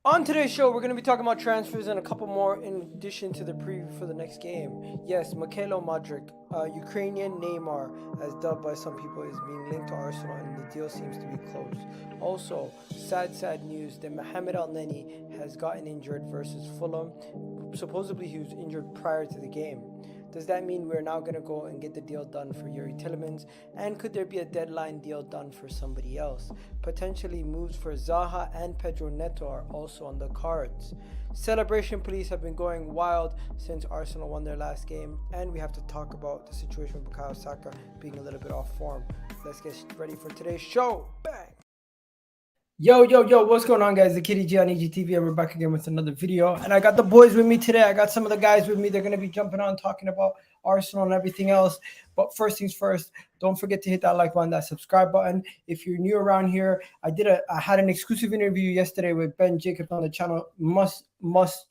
On today's show, we're going to be talking about transfers and a couple more in addition to the preview for the next game. Yes, Mykhaylo Mudryk, Ukrainian Neymar, as dubbed by some people, is being linked to Arsenal and the deal seems to be closed. Also, sad news that Elneny has gotten injured versus Fulham. Supposedly he was injured prior to the game. Does that mean we're now going to go and get the deal done for Yuri Tillemans? And could there be a deadline deal done for somebody else? Potentially moves for Zaha and Pedro Neto are also on the cards. Celebration police have been going wild since Arsenal won their last game, and we have to talk about the situation with Bukayo Saka being a little bit off form. Let's get ready for today's show. Bang! Yo, what's going on, guys? The Kitty G on EGTV, and we're back again with another video. And I got the boys with me today. I got some of the guys with me. They're going to be jumping on, talking about Arsenal and everything else. But first things first, don't forget to hit that like button, that subscribe button. If you're new around here, I had an exclusive interview yesterday with Ben Jacobs on the channel. Must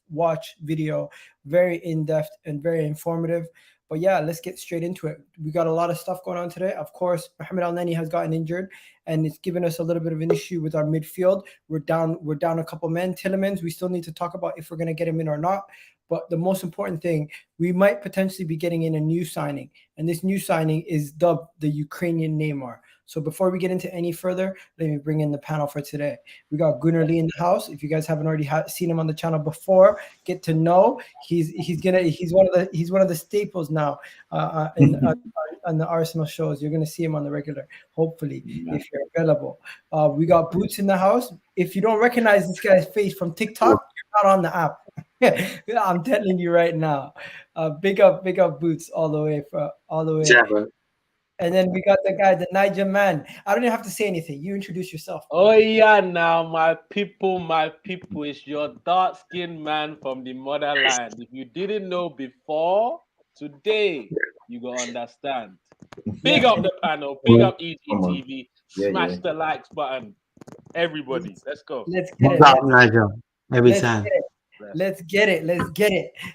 watch video. Very in-depth and very informative. But yeah, let's get straight into it. We got a lot of stuff going on today. Of course, Elneny has gotten injured, and it's given us a little bit of an issue with our midfield. We're down a couple men. Tillemans, we still need to talk about if we're going to get him in or not. But the most important thing, we might potentially be getting in a new signing. And this new signing is dubbed the Ukrainian Neymar. So before we get into any further, let me bring in the panel for today. We got Gunnar Lee in the house. If you guys haven't already seen him on the channel before, get to know. He's one of the staples now on the Arsenal shows. You're gonna see him on the regular, hopefully, if you're available. We got Boots in the house. If you don't recognize this guy's face from TikTok, you're not on the app. I'm telling you right now. Big up Boots all the way. Yeah, and then we got the guy, the Niger man. I don't even have to say anything. You introduce yourself. Oh yeah, now my people, it's your dark-skinned man from the motherland. If you didn't know before, today you go understand. Big up the panel, big up EGTV. Smash the likes button, everybody. Let's go. Let's get it. Every time. Let's get it.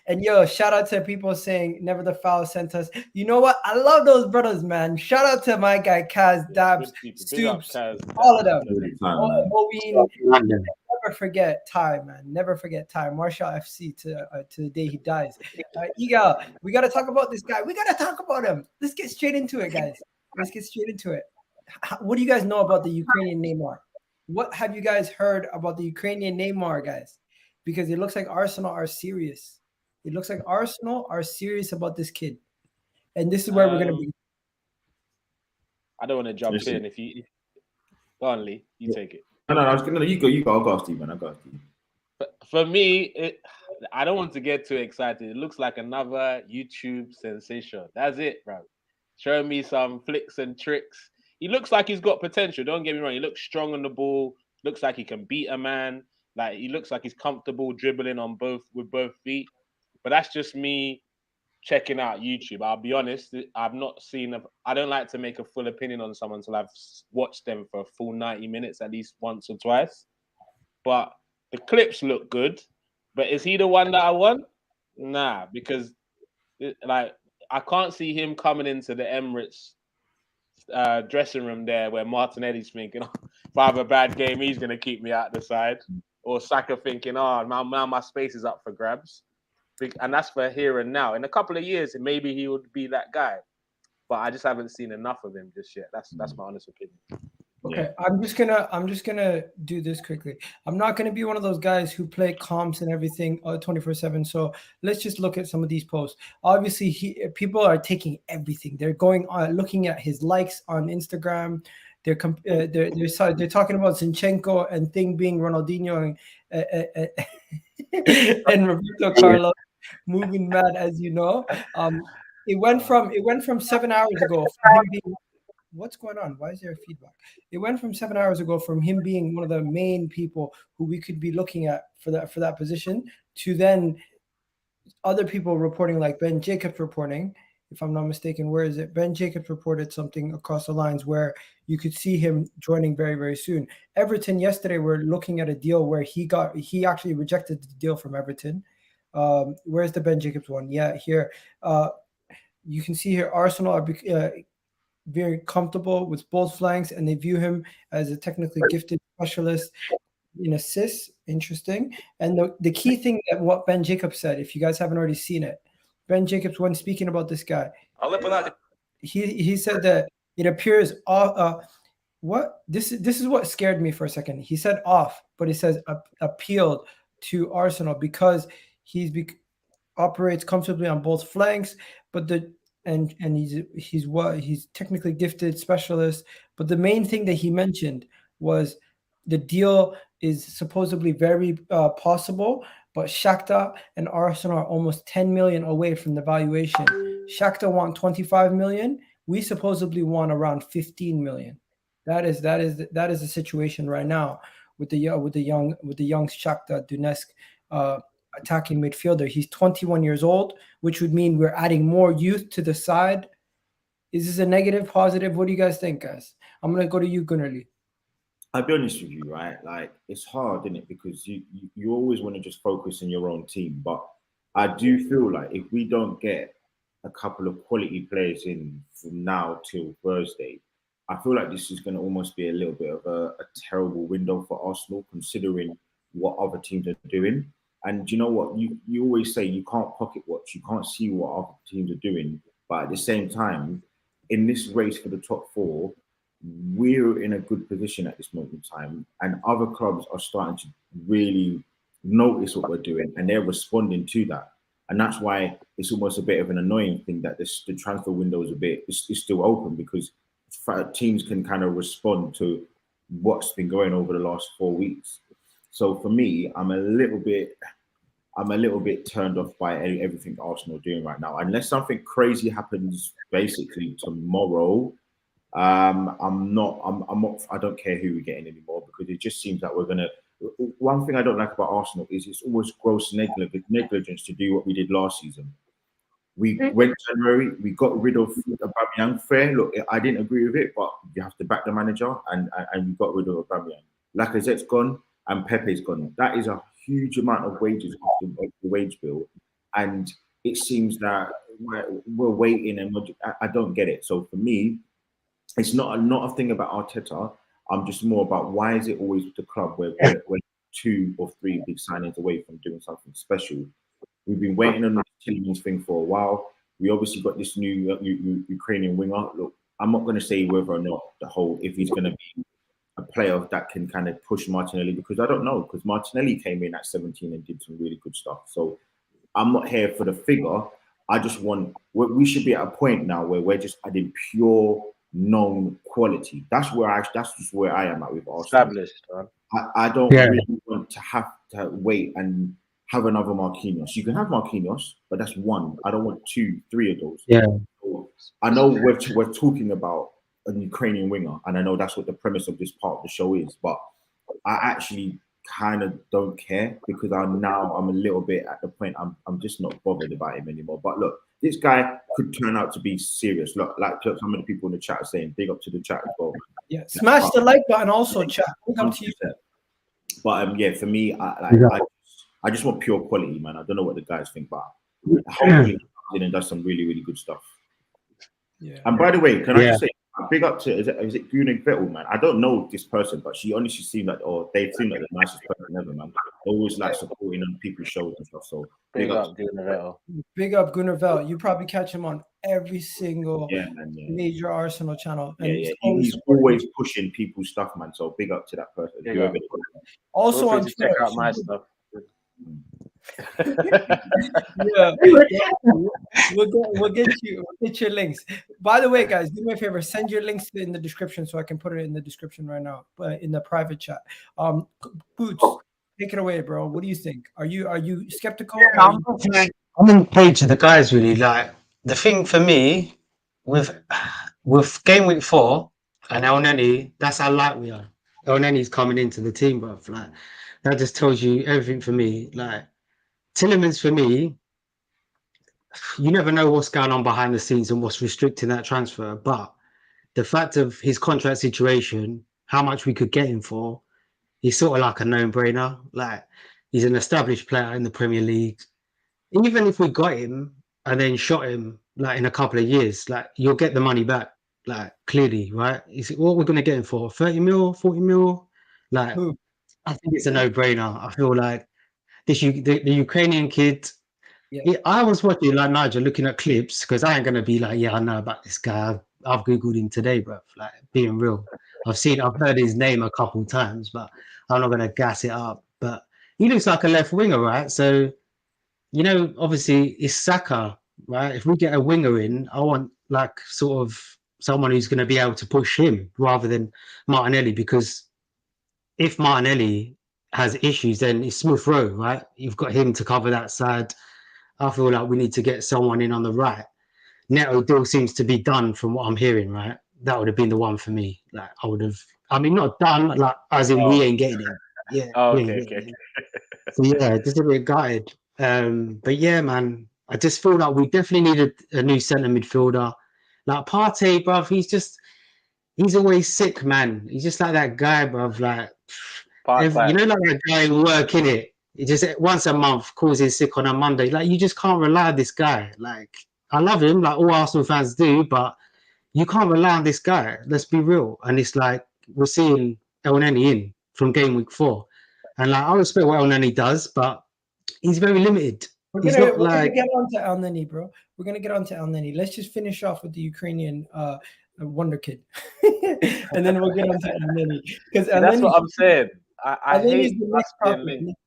And yo, shout out to people saying Never the Foul sent us. You know what? I love those brothers, man. Shout out to my guy Kaz, Dabs, Stoops, all of them. Never forget Ty, man. Never forget Ty. Marshall FC to the day he dies. Eagle, we got to talk about this guy. We got to talk about him. Let's get straight into it, guys. What do you guys know about the Ukrainian Neymar? What have you guys heard about the Ukrainian Neymar, guys? Because it looks like Arsenal are serious. It looks like Arsenal are serious about this kid. And this is where we're going to be. I don't want to jump in. If you go on, Lee, you take it. No, I was going to, you go. I'll go after you, man. I'll go after you. For me, I don't want to get too excited. It looks like another YouTube sensation. That's it, bro. Show me some flicks and tricks. He looks like he's got potential. Don't get me wrong. He looks strong on the ball. Looks like he can beat a man. Like, he looks like he's comfortable dribbling with both feet. But that's just me checking out YouTube. I'll be honest, I've not seen I don't like to make a full opinion on someone until I've watched them for a full 90 minutes at least once or twice. But the clips look good. But is he the one that I want? Nah, because I can't see him coming into the Emirates dressing room there where Martinelli's thinking, oh, if I have a bad game, he's going to keep me out the side. Or Saka thinking, oh, now my space is up for grabs. And that's for here and now. In a couple of years, maybe he would be that guy. But I just haven't seen enough of him just yet. That's my honest opinion. Okay, yeah. I'm just gonna do this quickly. I'm not gonna be one of those guys who play comps and everything 24/7. So let's just look at some of these posts. Obviously, people are taking everything. They're going on looking at his likes on Instagram. They're talking about Zinchenko and Thing being Ronaldinho and Roberto Carlos moving mad, as you know. It went from 7 hours ago from him being, what's going on? Why is there feedback? It went from 7 hours ago from him being one of the main people who we could be looking at for that position to then other people reporting, like Ben Jacobs reporting. If I'm not mistaken, where is it? Ben Jacobs reported something across the lines where you could see him joining very, very soon. Everton yesterday were looking at a deal where he actually rejected the deal from Everton. Where's the Ben Jacobs one? Yeah, here. You can see here Arsenal are very comfortable with both flanks, and they view him as a technically gifted specialist in assists interesting. And the key thing that what Ben Jacobs said, if you guys haven't already seen it, Ben Jacobs, when speaking about this guy, he said that it appears what this is what scared me for a second. He said off, but he says appealed to Arsenal because operates comfortably on both flanks, but he's technically gifted specialist. But the main thing that he mentioned was the deal is supposedly very possible, but Shakhtar and Arsenal are almost 10 million away from the valuation. Shakhtar want 25 million. We supposedly want around 15 million. That is the situation right now with the young Shakhtar Donetsk attacking midfielder. He's 21 years old, which would mean we're adding more youth to the side. Is this a negative, positive? What do you guys think, guys? I'm gonna go to you, Gunnerly. I'll be honest with you, right? Like, it's hard, isn't it? Because you always want to just focus on your own team. But I do feel like if we don't get a couple of quality players in from now till Thursday, I feel like this is going to almost be a little bit of a terrible window for Arsenal, considering what other teams are doing. And you know what? You always say you can't pocket watch. You can't see what other teams are doing. But at the same time, in this race for the top four, we're in a good position at this moment in time, and other clubs are starting to really notice what we're doing, and they're responding to that. And that's why it's almost a bit of an annoying thing that the transfer window is still open, because teams can kind of respond to what's been going over the last 4 weeks. So for me, I'm a little bit turned off by everything Arsenal are doing right now. Unless something crazy happens basically tomorrow, I don't care who we're getting anymore, because it just seems that we're gonna. One thing I don't like about Arsenal is it's always gross negligence to do what we did last season. We went January, we got rid of Aubameyang. Fair, look, I didn't agree with it, but you have to back the manager, and we got rid of Aubameyang. Lacazette's gone and Pepe's gone. That is a huge amount of wages off the wage bill, and it seems that we're waiting, and I don't get it. So for me, it's not a thing about Arteta. I'm just more about why is it always with the club where we're 2 or 3 big signings away from doing something special. We've been waiting on the Tillmans thing for a while. We obviously got this new Ukrainian winger. Look, I'm not going to say whether or not if he's going to be a player that can kind of push Martinelli, because I don't know, because Martinelli came in at 17 and did some really good stuff. So I'm not here for the figure. I just we should be at a point now where we're just adding pure known quality. That's just where I am at with Arsenal. Established, man. I don't really want to have to wait and have another Marquinhos. You can have Marquinhos, but that's one. I don't want 2, 3 of those. Yeah. So I know we're talking about a Ukrainian winger, and I know that's what the premise of this part of the show is, but I actually kind of don't care, because I'm a little bit at the point I'm just not bothered about him anymore. But look, this guy could turn out to be serious. Look, like some of the people in the chat are saying, big up to the chat as well. Yeah, smash the like button also, chat. Big up to you. But yeah, for me, I just want pure quality, man. I don't know what the guys think, but hopefully he comes in and does some really, really good stuff. Yeah. And by the way, can I just say, big up to, is it Gunnar Vettel, man? I don't know this person, but she honestly seemed like, they seem like the nicest person ever, man. Always like supporting on people's shows and stuff. So big up Gunnar Vettel. Big up Gunnar Vettel. You probably catch him on every single major Arsenal channel. And he's always pushing people's stuff, man. So big up to that person. Also on Twitter, check out my stuff. We'll get your links. By the way, guys, do me a favor, send your links in the description so I can put it in the description right now, but in the private chat. Boots, take it away, bro. What do you think? Are you skeptical? I'm on page of the guys, really. Like, the thing for me with game week 4 and Elneny, that's how light we are. Elneny's coming into the team, bro. Like, that just tells you everything for me. Like, Tielemans, for me, you never know what's going on behind the scenes and what's restricting that transfer. But the fact of his contract situation, how much we could get him for, he's sort of like a no-brainer. Like, he's an established player in the Premier League. Even if we got him and then shot him, like, in a couple of years, like, you'll get the money back, like, clearly, right? What we're going to get him for? 30 mil, 40 mil? Like, I think it's a no-brainer. I feel like the Ukrainian kid. Yeah. I was watching like Nigel looking at clips because I ain't gonna be like, yeah, I know about this guy. I've googled him today, bro. Like being real, I've heard his name a couple times, but I'm not gonna gas it up. But he looks like a left winger, right? So obviously it's Saka, right? If we get a winger in, I want like sort of someone who's gonna be able to push him rather than Martinelli, because if Martinelli has issues, then it's Smith Rowe, right? You've got him to cover that side. I feel like we need to get someone in on the right. Neto deal seems to be done from what I'm hearing, right? That would have been the one for me. Like not done, like as in we Oh, ain't getting him. Yeah, oh, we ain't okay, getting okay. him. So yeah, just a bit gutted. But yeah, man, I just feel like we definitely need a new centre midfielder. Like Partey, bruv, he's always sick, man. He's just like that guy, bruv. Like Part-time. like that guy in work, innit? He just once a month calls in sick on a Monday. Like you just can't rely on this guy. Like I love him, like all Arsenal fans do, but you can't rely on this guy. Let's be real. And it's like we're seeing Elneny in from game week 4, and like I respect what Elneny does, but he's very limited. We're He's gonna not like get on to Elneny, bro. We're gonna get on to Elneny. Let's just finish off with the Ukrainian wonder kid, and then we'll get on to Elneny, because That's what I'm saying. I hate the us next being topic. linked.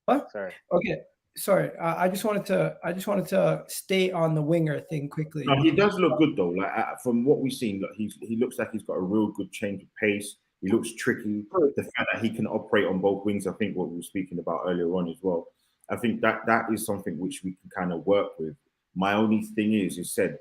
What? Sorry. Okay, sorry. I just wanted to stay on the winger thing quickly. No, he does look good though. Like from what we've seen, look, he looks like he's got a real good change of pace. He looks tricky. The fact that he can operate on both wings, I think, what we were speaking about earlier on as well. I think that is something which we can kind of work with. My only thing is said,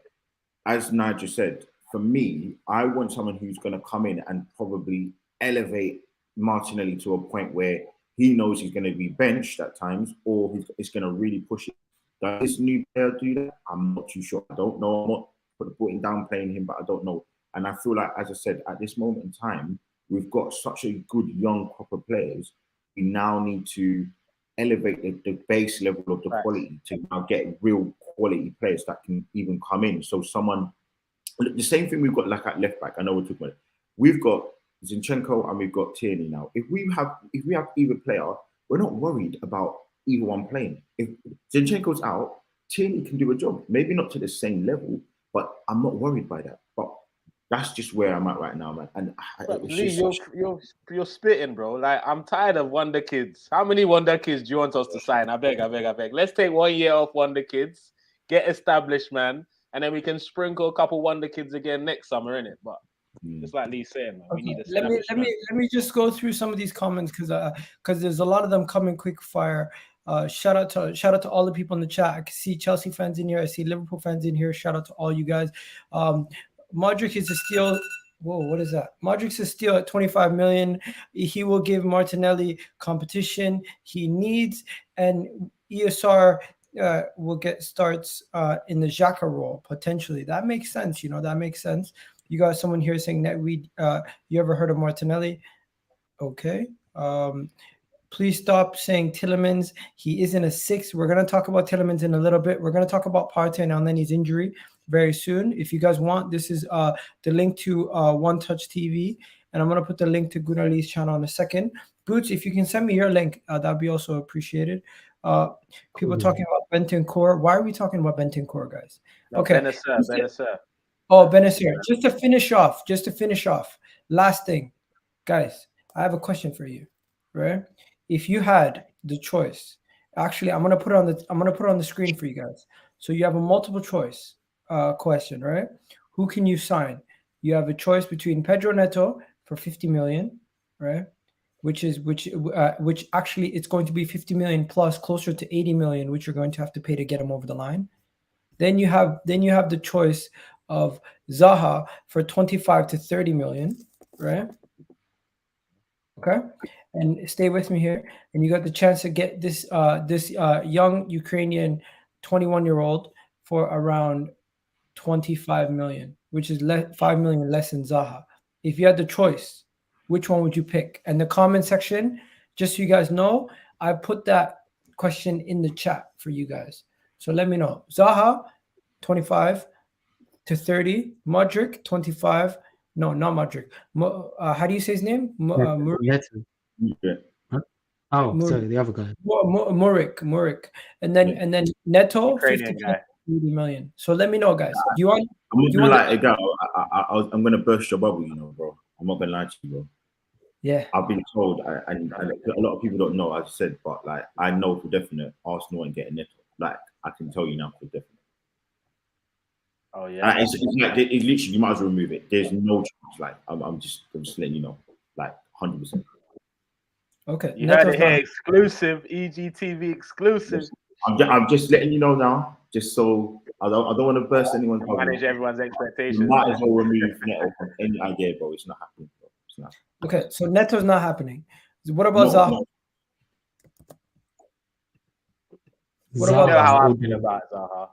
as Nigel said, for me, I want someone who's going to come in and probably elevate Martinelli to a point where he knows he's going to be benched at times, or he's going to really push it. Does this new player do that? I'm not too sure. I don't know. I'm not putting down playing him, but I don't know. And I feel like, as I said, at this moment in time, we've got such a good young crop of players. We now need to elevate the base level of the quality to now get real quality players that can even come in. So the same thing we've got like at left back. I know we're talking about it. We've got Zinchenko and we've got Tierney now. If we have either player, we're not worried about either one playing. If Zinchenko's out, Tierney can do a job. Maybe not to the same level, but I'm not worried by that. But that's just where I'm at right now, man. And Lee, you're spitting, bro. Like I'm tired of wonder kids. How many wonder kids do you want us to sign? I beg. Let's take 1 year off wonder kids, get established, man, and then we can sprinkle a couple wonder kids again next summer, innit? But just like Lee's saying, man, we need established. Let me just go through some of these comments because there's a lot of them coming quick fire. Shout out to all the people in the chat. I can see Chelsea fans in here. I see Liverpool fans in here. Shout out to all you guys. Mudryk is a steal. Whoa, what is that? Mudryk's a steal at 25 million. He will give Martinelli competition he needs, and ESR will get starts in the Xhaka role potentially. That makes sense. That makes sense. You got someone here saying that you ever heard of Martinelli? Okay. Please stop saying Tielemans. He isn't a 6. We're going to talk about Tielemans in a little bit. We're going to talk about Partey and Elneny's injury very soon. If you guys want, this is the link to One Touch TV, and I'm going to put the link to Gunarli's channel in a second. Boots, if you can send me your link, that'd be also appreciated. People talking about Bentancur. Why are we talking about Bentancur, guys? Okay. Benacer. Oh, Benacer. Just to finish off. Last thing, guys, I have a question for you, right? If you had the choice, actually, I'm gonna put it on the screen for you guys. So you have a multiple choice question, right? Who can you sign? You have a choice between Pedro Neto for 50 million, right? Which actually it's going to be 50 million plus, closer to 80 million, which you're going to have to pay to get him over the line. Then you have the choice of Zaha for 25 to 30 million, right? Okay, and stay with me here. And you got the chance to get this young Ukrainian 21-year-old for around 25 million, which is 5 million less than Zaha. If you had the choice, which one would you pick? And the comment section, just so you guys know, I put that question in the chat for you guys. So let me know. Zaha, 25 to 30. Mudryk, 25 No, not Mudryk. How do you say his name? Neto. Yeah. Huh? Oh, Mur- sorry, the other guy. Mudryk, and then Neto Ukrainian 50 guy. 80 million. So let me know, guys. Do you want? I'm not Do you gonna want? lie, again, I'm gonna burst your bubble, bro. I'm not gonna lie to you, bro. Yeah. I've been told, and a lot of people don't know, as I said, but like I know for definite, Arsenal ain't getting Neto. Like I can tell you now for definite. Oh yeah. It's like it's literally you might as well remove it. There's no chance. Like I'm just letting you know, like 100%. Okay. You heard Neto's it here, not. exclusive, EGTV exclusive. I'm just letting you know now, just so I don't want to burst anyone's bubble. Manage everyone's You expectations. might as well remove Neto from any idea, bro. It's not happening, bro. It's not. Okay. So Neto's not happening. What about No, Zaha? no. What You about know how I Zaha, feel about Zaha.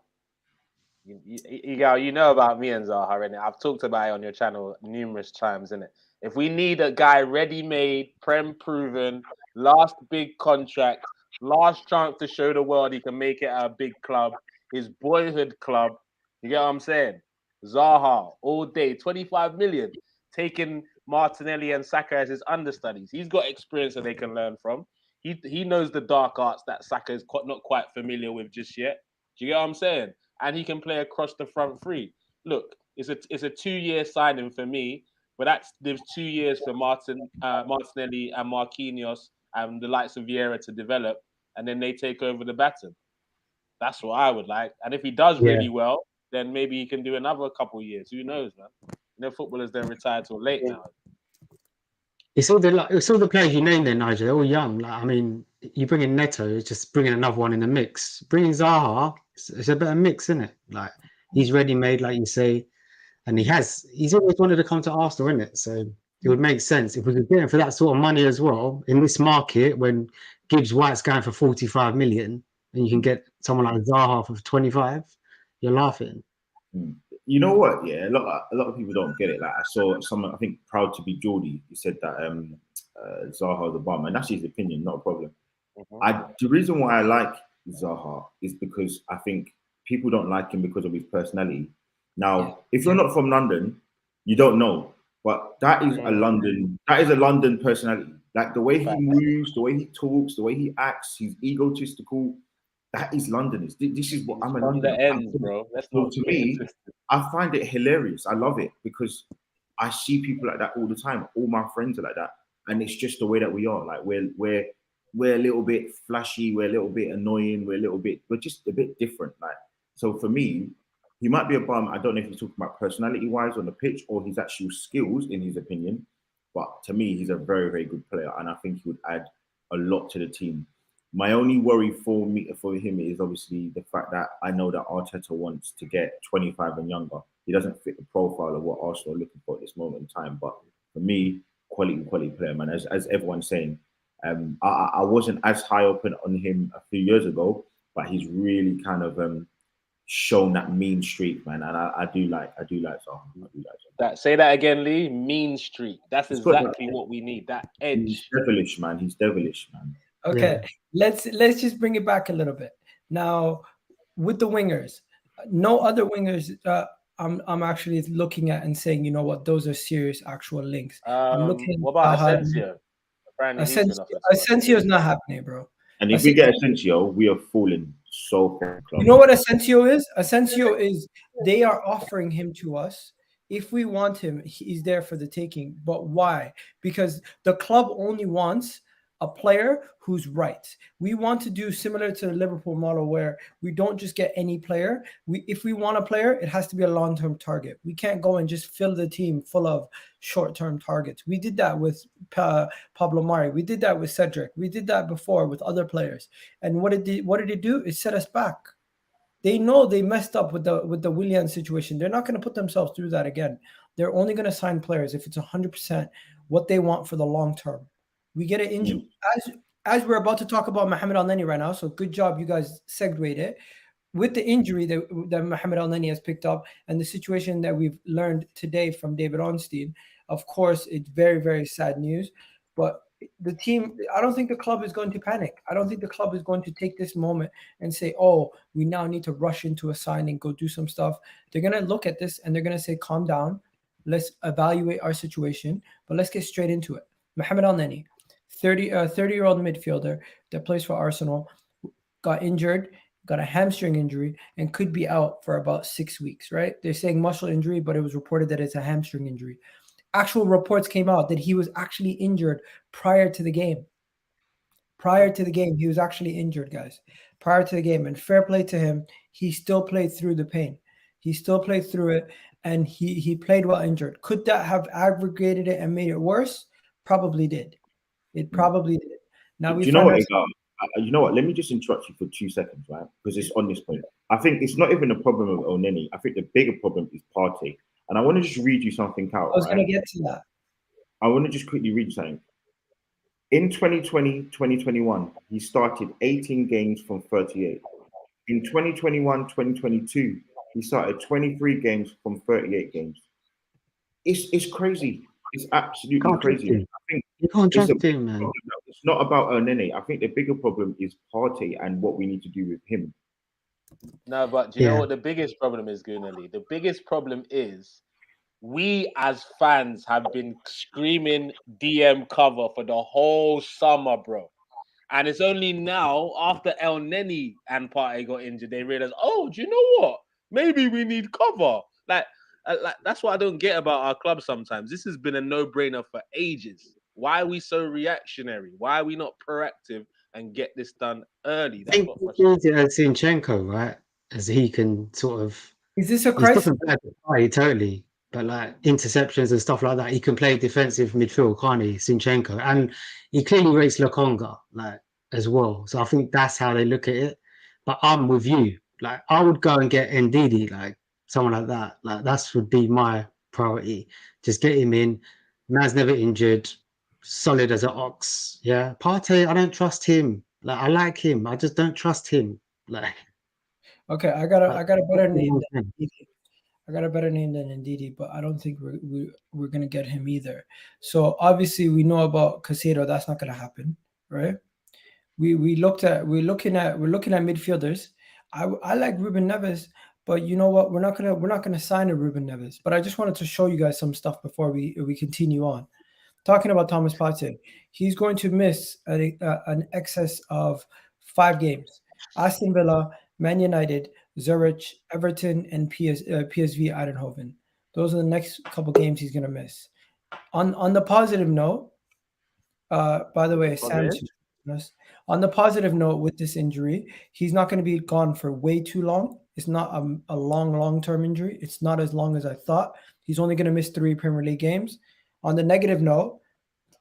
You know about me and Zaha, innit? I've talked about it on your channel numerous times, innit? If we need a guy ready-made, prem-proven, last big contract, last chance to show the world he can make it at a big club, his boyhood club, you get what I'm saying? Zaha, all day, 25 million, taking Martinelli and Saka as his understudies. He's got experience that they can learn from. He knows the dark arts that Saka is not quite familiar with just yet. Do you get what I'm saying? And he can play across the front three. Look, it's a 2-year signing for me, but there's 2 years for Martinelli and Marquinhos and the likes of Vieira to develop, and then they take over the baton. That's what I would like. And if he does really well, then maybe he can do another couple of years. Who knows, man? Footballers don't retire till late now. It's all the players you named there, Nigel. They're all young. Like I mean, you bring in Neto, it's just bringing another one in the mix. Bringing Zaha, it's a better mix, isn't it? Like he's ready made, like you say, and he's always wanted to come to Arsenal, isn't it? So it would make sense if we could get him for that sort of money as well in this market when Gibbs White's going for 45 million, and you can get someone like Zaha for 25. You're laughing. You know what? Yeah, a lot of people don't get it. Like I saw someone, I think, proud to be Geordie. He said that Zaha the bum, and that's his opinion, not a problem. The reason why I like Zaha is because I think people don't like him because of his personality. Now, if you're not from London, you don't know, but that is a London personality. Like the way he moves, the way he talks, the way he acts, he's egotistical. That is London. This is what I'm a Londoner. Ends, bro. So to me, I find it hilarious. I love it because I see people like that all the time. All my friends are like that, and it's just the way that we are. Like we're a little bit flashy, we're a little bit annoying, we're just a bit different. Like so, for me, he might be a bum. I don't know if he's talking about personality-wise on the pitch or his actual skills, in his opinion. But to me, he's a very, very good player, and I think he would add a lot to the team. My only worry for him is obviously the fact that I know that Arteta wants to get 25 and younger. He doesn't fit the profile of what Arsenal are looking for at this moment in time. But for me, quality player, man. As everyone's saying, I wasn't as high up on him a few years ago, but he's really kind of shown that mean streak, man. And I do like Zaha. Say that again, Lee. Mean streak. That's exactly what we need. That edge. He's devilish, man. Okay, let's just bring it back a little bit. Now, with the wingers, no other wingers I'm actually looking at and saying, you know what, those are serious actual links. I'm looking. What about Asensio? Asensio's not happening, bro. And if we get Asensio, we are falling so far. You know what Asensio is? Asensio is they are offering him to us. If we want him, he's there for the taking. But why? Because the club only wants a player who's right. We want to do similar to the Liverpool model where we don't just get any player. If we want a player, it has to be a long-term target. We can't go and just fill the team full of short-term targets. We did that with Pablo Mari. We did that with Cedric. We did that before with other players. And what did it do? It set us back. They know they messed up with the Willian situation. They're not going to put themselves through that again. They're only going to sign players if it's 100% what they want for the long term. We get an injury. As we're about to talk about Mohamed Elneny right now, so good job, you guys segued it. With the injury that Mohamed Elneny has picked up and the situation that we've learned today from David Ornstein, of course, it's very, very sad news. But the team, I don't think the club is going to panic. I don't think the club is going to take this moment and say, oh, we now need to rush into a signing, go do some stuff. They're going to look at this and they're going to say, calm down. Let's evaluate our situation, but let's get straight into it. Mohamed Elneny, 30-year-old midfielder that plays for Arsenal, got injured, got a hamstring injury, and could be out for about 6 weeks, right? They're saying muscle injury, but it was reported that it's a hamstring injury. Actual reports came out that he was actually injured prior to the game. Prior to the game, he was actually injured, guys. Prior to the game, and fair play to him, he still played through the pain. He still played through it, and he played while injured. Could that have aggravated it and made it worse? Probably did. It probably did. Now Do we you know find what, ourselves. Igal? You know what? Let me just interrupt you for 2 seconds, right? Because it's on this point. I think it's not even a problem of Elneny. I think the bigger problem is PARTEY. And I want to just read you something out, I was right? going to get to that. I want to just quickly read you something. In 2020, 2021, he started 18 games from 38. In 2021, 2022, he started 23 games from 38 games. It's crazy. It's absolutely Can't trust crazy. him. I think You can't it's trust him, man. it's not about Elneny. I think the bigger problem is PARTEY and what we need to do with him. No, but do you know Yeah. what the biggest problem is, Gunali? The biggest problem is we as fans have been screaming DM cover for the whole summer, bro. And it's only now, after Elneny and PARTEY got injured, they realized, oh, do you know what? Maybe we need cover. Like that's what I don't get about our club sometimes. This has been a no-brainer for ages. Why are we so reactionary? Why are we not proactive and get this done early? I That's think what he frustrates sees it as Zinchenko, right? As he can sort of, Is this a he's crisis? nothing bad to play, totally. But like interceptions and stuff like that, he can play defensive midfield, can't he, Zinchenko? And he clearly rates Lokonga, like, as well. So I think that's how they look at it. But I'm with you. Like, I would go and get Ndidi, like, someone like that. Like, that would be my priority. Just get him in. Man's never injured. Solid as an ox. Yeah. PARTEY, I don't trust him. Like, I like him. I just don't trust him. Like, Okay, I got a better name like than Ndidi. I got a better name than Ndidi, but I don't think we're gonna get him either. So obviously we know about Casado. That's not gonna happen, right? We're looking at midfielders. I like Ruben Neves, but you know what? We're not gonna sign a Ruben Neves. But I just wanted to show you guys some stuff before we continue on. Talking about Thomas Partey, he's going to miss an excess of 5 games. Aston Villa, Man United, Zurich, Everton, and PSV Eindhoven. Those are the next couple games he's going to miss. On the positive note, by the way, Sam, on the positive note with this injury, he's not going to be gone for way too long. It's not a long-term injury. It's not as long as I thought. He's only going to miss 3 Premier League games. On the negative note,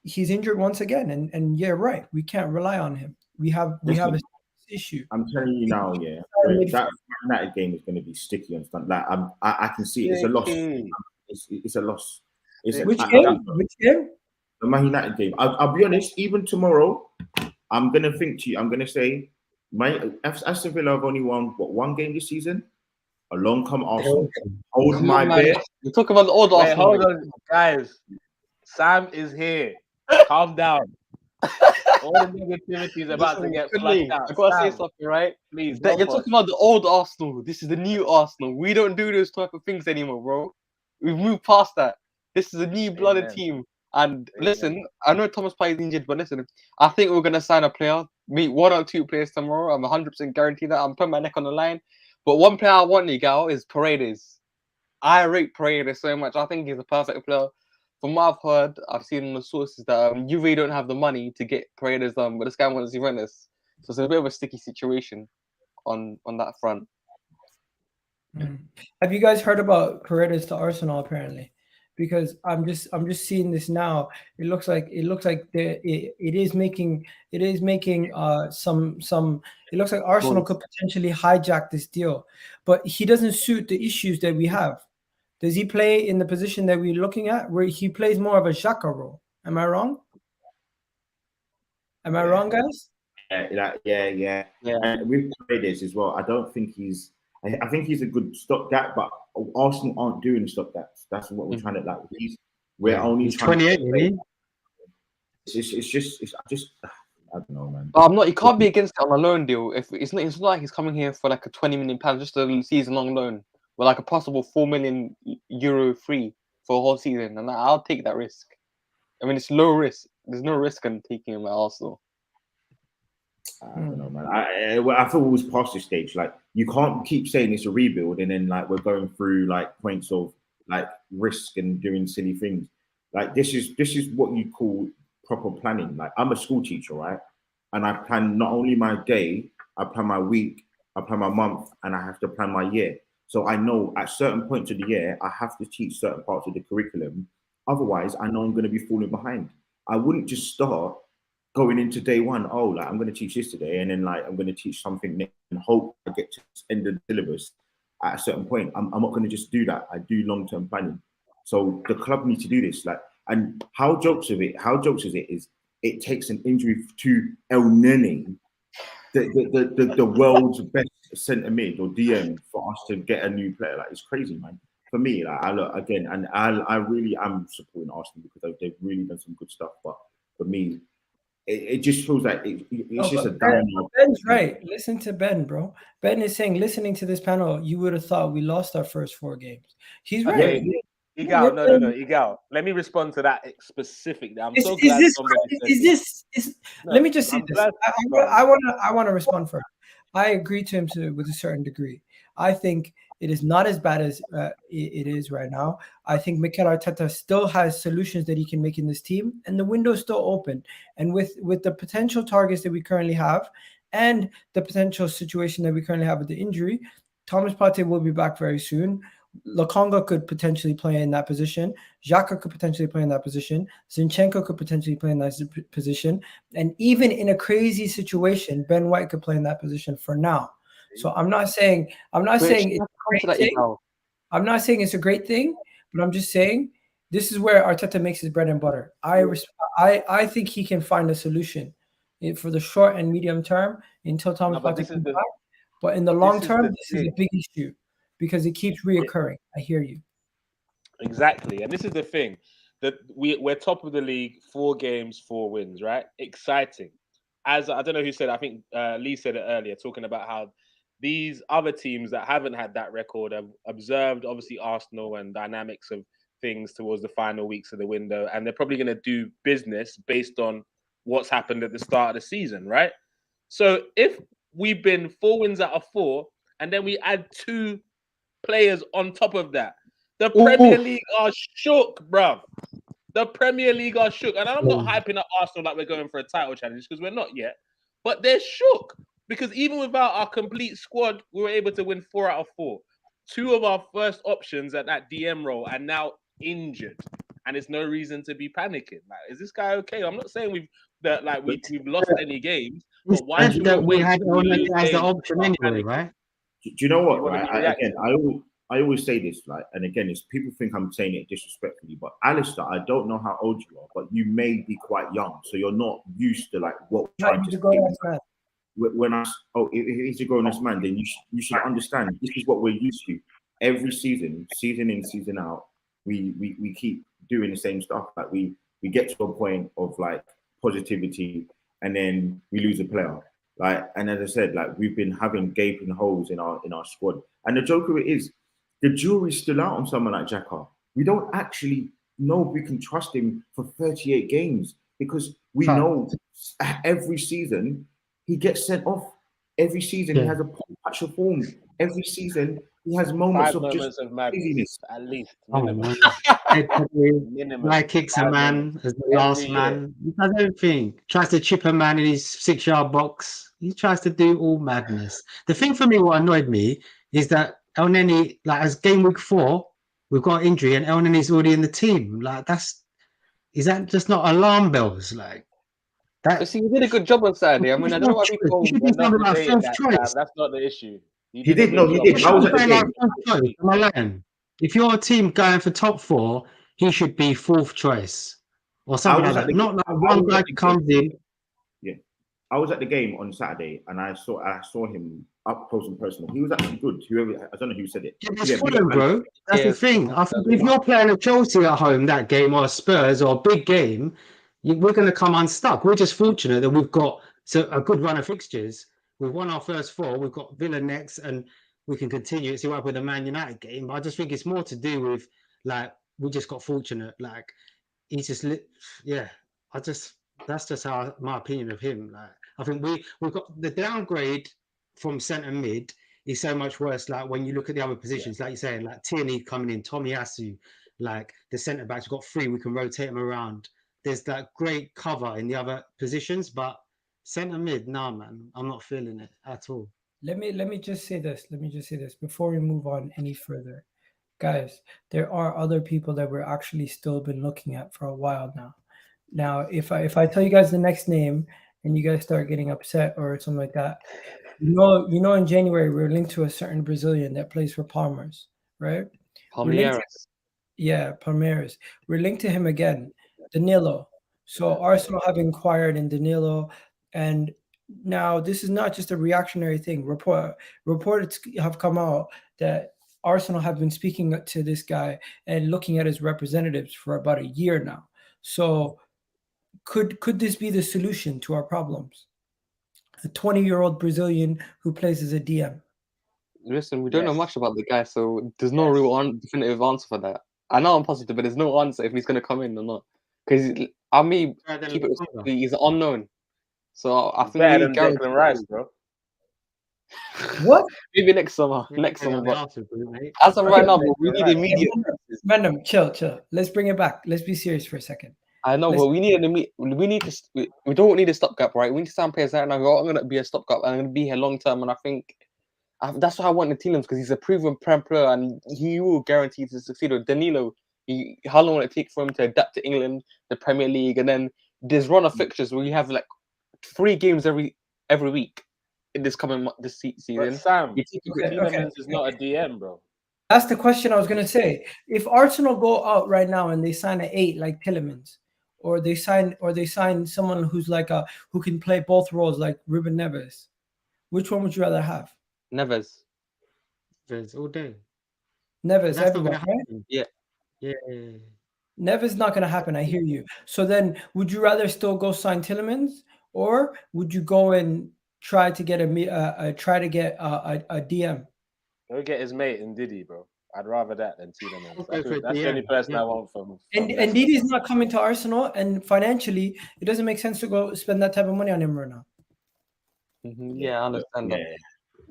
he's injured once again, and yeah, right. We can't rely on him. We have a issue. I'm telling you now, yeah, that United game is going to be sticky and stuff. Like I can see it. It's a loss. It's a loss. Which game? The Man United game. I'll be honest. Even tomorrow, I'm gonna think to you. I'm gonna say, Aston Villa have only won one game this season. Along come Arsenal. Hold my beer. You're talking about the old Wait, Arsenal. hold on, guys. Sam is here. Calm down. All the negativity is about to get flushed out. I gotta Sam, say something, right? please. You're talking about the old Arsenal. This is the new Arsenal. We don't do those type of things anymore, bro. We've moved past that. This is a new blooded team. And listen, I know Thomas Partey is injured, but listen, I think we're gonna sign a player, meet 1 or 2 players tomorrow. I'm 100% guaranteed that. I'm putting my neck on the line. But one player I want, Miguel, is Paredes. I rate Paredes so much. I think he's a perfect player. From what I've heard, I've seen in the sources that you really don't have the money to get Paredes done, but this guy wants Juventus. So it's a bit of a sticky situation on that front. Have you guys heard about Paredes to Arsenal? Apparently, because I'm just seeing this now. It looks like it is making some. It looks like Arsenal could potentially hijack this deal, but he doesn't suit the issues that we have. Does he play in the position that we're looking at, where he plays more of a Saka role? Am I wrong? Am I wrong, guys? Yeah. And with Paredes as well, I don't think he's. I think he's a good stopgap, but Arsenal aren't doing stopgaps. That's what we're trying to like. We're only he's trying 28, to isn't he? It's just I don't know, man. But I'm not. He can't be against it on a loan deal. If it's not like he's coming here for like a £20 million, just a season-long loan, with like a possible €4 million free. for a whole season, and I'll take that risk. I mean, it's low risk. There's no risk in taking him at Arsenal. I don't know, man. I thought it was past this stage. Like, you can't keep saying it's a rebuild and then like we're going through like points of like risk and doing silly things. Like, this is what you call proper planning. Like, I'm a school teacher, right? And I plan not only my day, I plan my week, I plan my month, and I have to plan my year. So I know at certain points of the year, I have to teach certain parts of the curriculum. Otherwise, I know I'm going to be falling behind. I wouldn't just start going into day one. Oh, like, I'm going to teach this today, and then like I'm going to teach something next and hope I get to the end of the syllabus at a certain point. I'm not going to just do that. I do long-term planning. So the club needs to do this. Like, and how jokes is it is it takes an injury to Elneny, the world's best centre mid or DM, for us to get a new player. Like, it's crazy, man. For me, like, I look again, and I really am supporting Arsenal because they've really done some good stuff. But for me, it just feels like it's just a download. Ben's right. Listen to Ben, bro. Ben is saying, listening to this panel, you would have thought we lost our first 4 games. He's right. Igal, no. Igal, let me respond to that specifically. I'm so glad somebody said this. Let me just say this. I want to respond first. I agree to him with a certain degree. I think it is not as bad as it is right now. I think Mikel Arteta still has solutions that he can make in this team, and the window is still open. And with the potential targets that we currently have, and the potential situation that we currently have with the injury, Thomas Partey will be back very soon. Lokonga could potentially play in that position. Xhaka could potentially play in that position. Zinchenko could potentially play in that position. And even in a crazy situation, Ben White could play in that position for now. So I'm not saying it's a great thing. I'm not saying it's a great thing, but I'm just saying this is where Arteta makes his bread and butter. I think he can find a solution for the short and medium term until Thomas Partey comes back. But in the long term, this is a big issue, because it keeps reoccurring. I hear you. Exactly. And this is the thing, that we're top of the league, 4 games, 4 wins, right? Exciting. As I don't know who said, I think Lee said it earlier, talking about how these other teams that haven't had that record have observed, obviously, Arsenal and dynamics of things towards the final weeks of the window. And they're probably going to do business based on what's happened at the start of the season, right? So if we've been 4 wins out of 4, and then we add 2 players on top of that, the Premier League are shook, bruv. The Premier League are shook. And I'm not hyping up Arsenal like we're going for a title challenge, because we're not yet. But they're shook, because even without our complete squad, we were able to win 4 out of 4. 2 of our first options at that DM role are now injured, and there's no reason to be panicking. Like, is this guy okay? I'm not saying we've lost any games, but why should we had Elneny as the option anyway, right? Do you know what? Right? I always say this, like, and again, it's people think I'm saying it disrespectfully, but Alistair, I don't know how old you are, but you may be quite young, so you're not used to like what we're trying to do. If he's a grown-ass man, then you should understand this is what we're used to. Every season in, season out, we keep doing the same stuff. Like, we get to a point of like positivity, and then we lose a player. Like, and as I said, like, we've been having gaping holes in our squad. And the joke of it is, the jury's still out on someone like Xhaka. We don't actually know if we can trust him for 38 games, because we know every season he gets sent off. Every season he has a patch of form. Every season he has moments of madness, at least. Like, kicks a man as the last man. He does everything. Tries to chip a man in his 6-yard box. He tries to do all madness. The thing for me, what annoyed me, is that Elneny, like, as game week 4, we've got injury and Elneny's already in the team. Like, is that just not alarm bells? Like, that. See, you did a good job on Saturday. I mean, I don't know why people. That's not the issue. He did. I was at the game. If you're a team going for top 4, he should be 4th choice or something like that. Not like one guy comes in. Yeah, I was at the game on Saturday, and I saw him up close and personal. He was actually good. I don't know who said it. Bro. That's the thing. I think if you're playing a Chelsea at home that game, or Spurs, or a big game, we're going to come unstuck. We're just fortunate that we've got a good run of fixtures. We've won our first 4. We've got Villa next, and we can continue. See what happened with the Man United game. But I just think it's more to do with, like, we just got fortunate. Like he's just yeah. That's just how my opinion of him. Like I think we've got the downgrade from centre mid is so much worse. Like when you look at the other positions, like you're saying, like Tierney coming in, Tomiyasu, like the centre backs, we've got 3, we can rotate them around. There's that great cover in the other positions, but centre mid, nah, man, I'm not feeling it at all. Let me just say this. Let me just say this before we move on any further. Guys, there are other people that we're actually still been looking at for a while now. Now, if I tell you guys the next name and you guys start getting upset or something like that, you know, in January we're linked to a certain Brazilian that plays for Palmeiras, right? Palmeiras. Yeah, Palmeiras. We're linked to him again, Danilo. So Arsenal have inquired in Danilo, and now this is not just a reactionary thing. Reports have come out that Arsenal have been speaking to this guy and looking at his representatives for about a year now. So could this be the solution to our problems? A 20-year-old Brazilian who plays as a DM. Listen, we don't know much about the guy, so there's no real definitive answer for that. I know I'm positive, but there's no answer if he's going to come in or not. Because I mean, keep it respectfully, he's unknown. So I think better than Declan Rice, bro. What? Maybe next summer. Next summer. But as of right now, bro, we need immediate. Random, chill. Let's bring it back. Let's be serious for a second. I know, but we don't need a stopgap, right? We need to sign players right now who are going to be a stopgap and going to be here long term. And I think that's why I want the Tielemans, because he's a proven Prem player and he will guarantee to succeed. With Danilo, how long will it take for him to adapt to England, the Premier League, and then there's run of fixtures where you have like 3 games every week in this season. But Sam, Tielemans is not a DM, bro. That's the question I was gonna say. If Arsenal go out right now and they sign an 8 like Tielemans, or they sign someone who's like who can play both roles like Ruben Neves, which one would you rather have? Neves. All day. Neves, everyone, right? Yeah. Neves not gonna happen. I hear you. So then, would you rather still go sign Tielemans, or would you go and try to get a DM? Go get his mate in Diddy, bro. I'd rather that than Tielemans. That's the only person I want from and Didi's not coming to Arsenal, and financially, it doesn't make sense to go spend that type of money on him right now. Yeah, I understand that.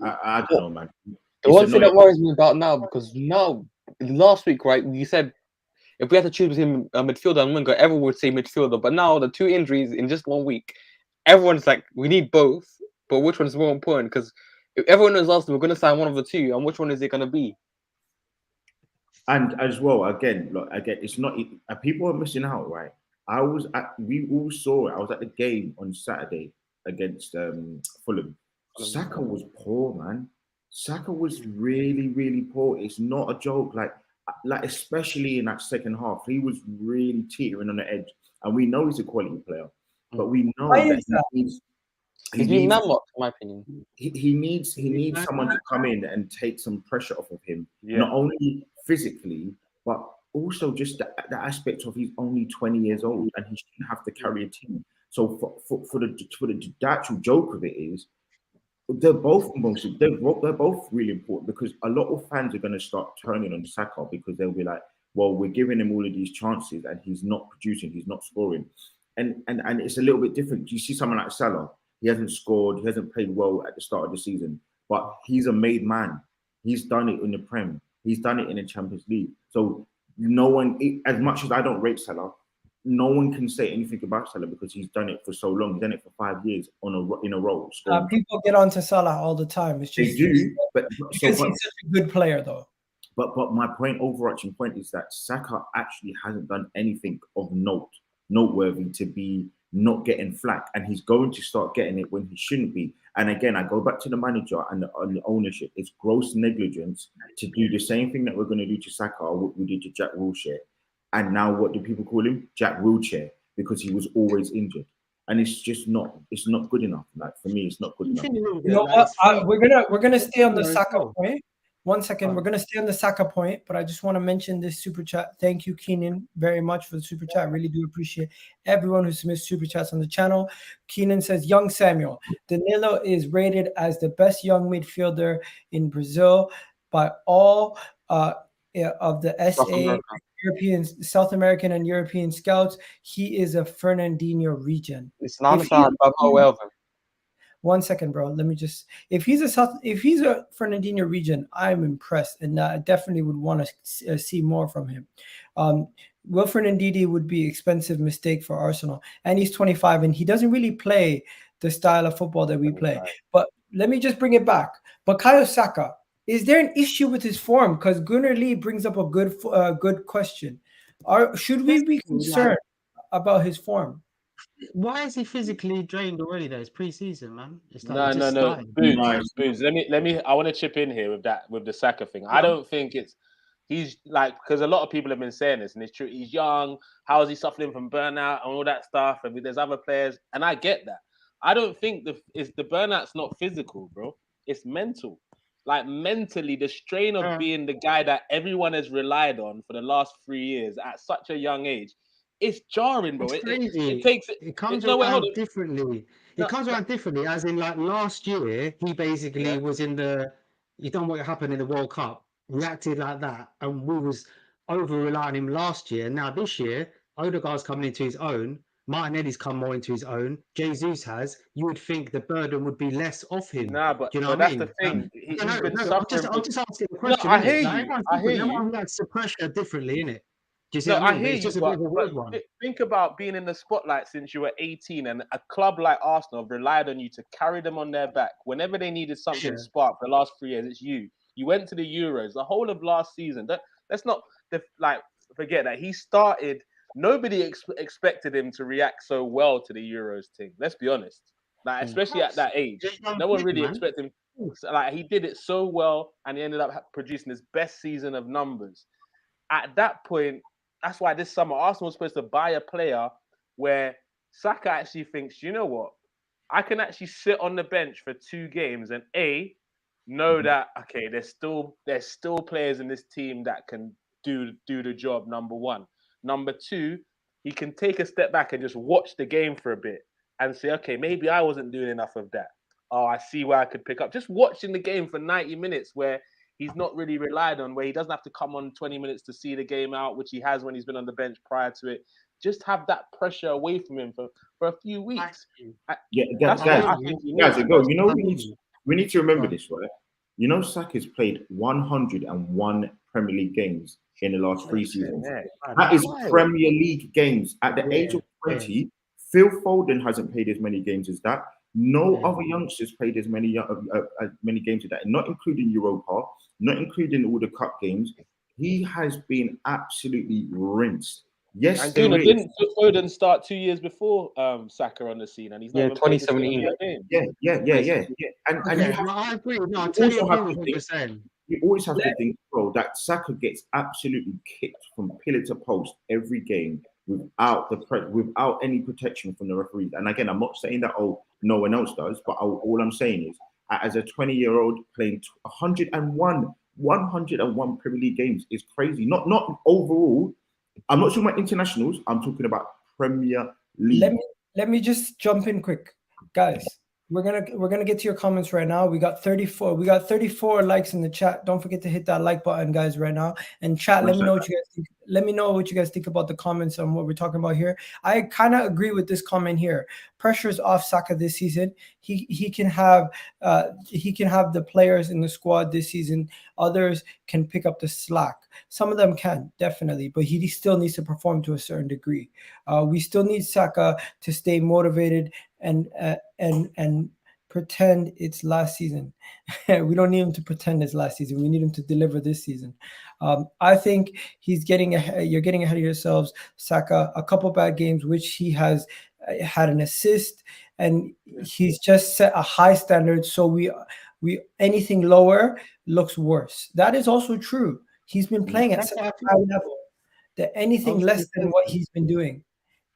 I don't know, man. The one thing that worries me about now, because now last week, right, you said if we had to choose between a midfielder and winger, everyone would say midfielder. But now the 2 injuries in just 1 week, everyone's like, we need both. But which one is more important? Because if everyone knows Arsenal, we're going to sign one of the 2, and which one is it going to be? And as well, again, it's not people are missing out, right? We all saw it. I was at the game on Saturday against Fulham. Saka was poor, man. Saka was really, really poor. It's not a joke. Like especially in that second half, he was really teetering on the edge. And we know he's a quality player, but we know that he's been man-marked, in my opinion. He needs someone to come in and take some pressure off of him, not only physically, but also just the aspect of he's only 20 years old and he shouldn't have to carry a team. So for the actual joke of it is, they're both really important, because a lot of fans are going to start turning on Saka because they'll be like, well, we're giving him all of these chances and he's not producing, he's not scoring. And it's a little bit different. You see someone like Salah, he hasn't scored, he hasn't played well at the start of the season, but he's a made man. He's done it in the Prem. He's done it in the Champions League. So no one, as much as I don't rate Salah, no one can say anything about Salah because he's done it for so long. He's done it for 5 years in a row. People get onto Salah all the time. It's just they do, but he's such a good player, though. But my overarching point is that Saka actually hasn't done anything of noteworthy to be not getting flack, and he's going to start getting it when he shouldn't be. And again, I go back to the manager and the ownership. It's gross negligence to do the same thing that we're going to do to Saka, or what we did to Jack Wilshere. And now what do people call him? Jack Wheelchair, because he was always injured. And it's just not good enough. Like, for me, it's not good enough. You know what? We're gonna stay on the Saka point. 1 second, we're gonna stay on the Saka point, but I just want to mention this super chat. Thank you, Keenan, very much for the super chat. I really do appreciate everyone who submits super chats on the channel. Keenan says, "Young Samuel, Danilo is rated as the best young midfielder in Brazil by all of the SA South American and European scouts, he is a Fernandinho regen. Listen, I understand, but I'm not aware of him. 1 second, bro. Let me just. If he's a Fernandinho region, I'm impressed, and I definitely would want to see more from him. Wilfred Ndidi would be expensive mistake for Arsenal, and he's 25, and he doesn't really play the style of football that we play. But let me just bring it back. Bukayo Saka, is there an issue with his form? Because Gunnar Lee brings up a good question. Should we be concerned about his form? Why is he physically drained already? Though it's pre-season, man. It's like No. he just started. Boots. Let me. I want to chip in here with the Saka thing. I don't think he's like, because a lot of people have been saying this, and it's true. He's young. How is he suffering from burnout and all that stuff? And there's other players, and I get that. I don't think the burnout's not physical, bro. It's mental. Like mentally, the strain of being the guy that everyone has relied on for the last 3 years at such a young age. It's jarring, bro. It's crazy. It comes around differently. It comes around differently, as in like last year, he basically was in the. You don't know what happened in the World Cup. Reacted like that, and we was over relying on him last year. Now this year, Odegaard's coming into his own. Martinelli's come more into his own. Jesus has. You would think the burden would be less off him. Nah, but do you know that's what I mean? the thing. I'm just asking the question. No, I hear like, you. I hear you. Everyone reacts to pressure differently, innit? Do you see No, what I mean? hear It's just you, a bit of a weird one. think about being in the spotlight since you were 18, and a club like Arsenal have relied on you to carry them on their back whenever they needed something sparked. The last 3 years, it's you. You went to the Euros the whole of last season. Let's not forget that he started. Nobody expected him to react so well to the Euros thing. Let's be honest. Like, especially at that age, no one really expected him. Like, he did it so well, and he ended up producing his best season of numbers. At that point, that's why this summer Arsenal was supposed to buy a player where Saka actually thinks, you know what, I can actually sit on the bench for 2 games and know that okay, there's still players in this team that can do the job. Number one. Number two, he can take a step back and just watch the game for a bit and say, okay, maybe I wasn't doing enough of that. Oh, I see where I could pick up. Just watching the game for 90 minutes where he's not really relied on, where he doesn't have to come on 20 minutes to see the game out, which he has when he's been on the bench prior to it. Just have that pressure away from him for a few weeks. Guys, we need to remember this, right? You know, Saka's played 101 Premier League games in the last 3 seasons. That is Premier League games. At the age of 20, Phil Foden hasn't played as many games as that. No other youngsters played as many games as that, not including Europa, not including all the cup games. He has been absolutely rinsed. Yes, and didn't Foden start 2 years before Saka on the scene, and he's not 2017. Yeah. And I agree. No, I totally agree with what you're saying. You always have to think, bro, that Saka gets absolutely kicked from pillar to post every game without any protection from the referees. And again, I'm not saying that no one else does, but all I'm saying is, as a 20-year-old playing 101 Premier League games is crazy. Not overall. I'm not talking about internationals. I'm talking about Premier League. Let me just jump in quick, guys. We're gonna get to your comments right now. We got 34. We got 34 likes in the chat. Don't forget to hit that like button, guys, right now. And chat, let me know what you guys think. Let me know what you guys think about the comments on what we're talking about here. I kind of agree with this comment here. Pressure's off Saka this season. He can have the players in the squad this season. Others can pick up the slack. Some of them can, definitely, but he still needs to perform to a certain degree. We still need Saka to stay motivated and pretend it's last season. We don't need him to pretend it's last season. We need him to deliver this season. I think you're getting ahead of yourselves. Saka, a couple bad games, which he has had an assist, and he's just set a high standard. So we anything lower looks worse. That is also true. He's been playing at such a high level that anything less than what he's been doing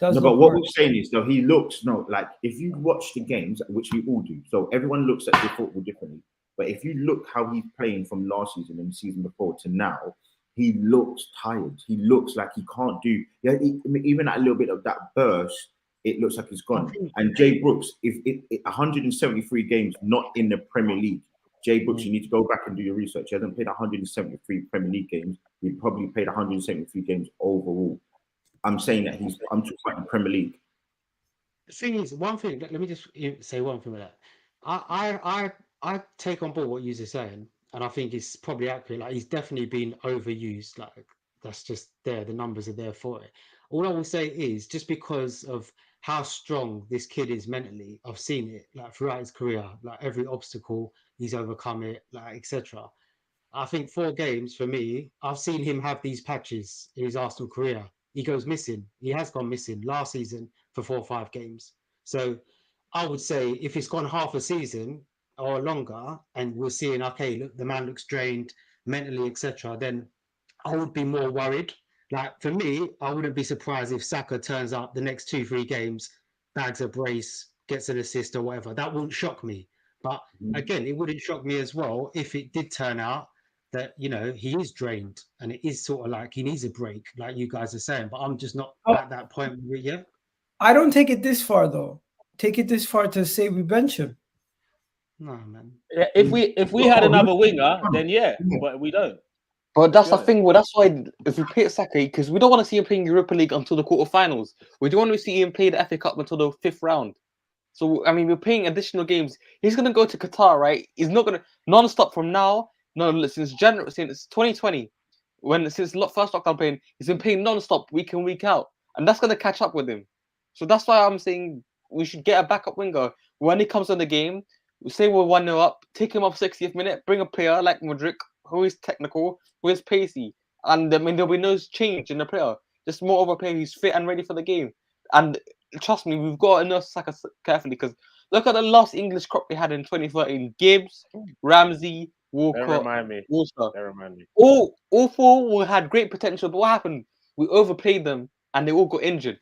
does. No, but what we're saying is, though, he looks like if you watch the games, which we all do, so everyone looks at the football differently. But if you look how he's playing from last season and the season before to now, he looks tired. He looks like he can't do. Yeah, even at a little bit of that burst, it looks like he's gone. And Jay Brooks, if 173 games not in the Premier League, Jay Brooks, you need to go back and do your research. He hasn't played 173 Premier League games. He probably played 173 games overall. I'm saying that I'm talking about the Premier League. The thing is, one thing. Let me just say one thing with that. I take on board what you're saying, and I think it's probably accurate. Like, he's definitely been overused. Like, that's just there. The numbers are there for it. All I will say is, just because of how strong this kid is mentally, I've seen it like throughout his career. Like, every obstacle he's overcome it, like, etc. I think 4 games for me, I've seen him have these patches in his Arsenal career. He goes missing. He has gone missing last season for 4 or 5 games. So I would say if it's gone half a season or longer, and we're seeing, okay, look, the man looks drained mentally, etc., then I would be more worried. Like, for me, I wouldn't be surprised if Saka turns up the next 2-3 games, bags a brace, gets an assist or whatever. That wouldn't shock me. But again, it wouldn't shock me as well if it did turn out that, you know, he is drained and it is sort of like he needs a break, like you guys are saying. But I'm just not at that point yet. I don't take it this far, though. Take it this far to say we bench him. No, man. Yeah, if we had another winger, then yeah, but we don't. But that's the thing. Well, that's why if we play Saka, because we don't want to see him playing Europa League until the quarterfinals. We don't want to see him play the FA Cup until the 5th round. So I mean, we're playing additional games. He's gonna go to Qatar, right? He's not gonna non-stop from now. No, since January, since 2020, since first lockdown playing, he's been playing non-stop week in, week out, and that's gonna catch up with him. So that's why I'm saying we should get a backup winger when he comes on the game. We say we're 1-0 up, take him off 60th minute, bring a player like Mudryk, who is technical, who is pacey, and I mean there'll be no change in the player. Just more of a player who's fit and ready for the game. And trust me, we've got to nurse Saka carefully, because look at the last English crop we had in 2013: Gibbs, Ramsey, Walker, That remind me. All 4 had great potential, but what happened? We overplayed them, and they all got injured,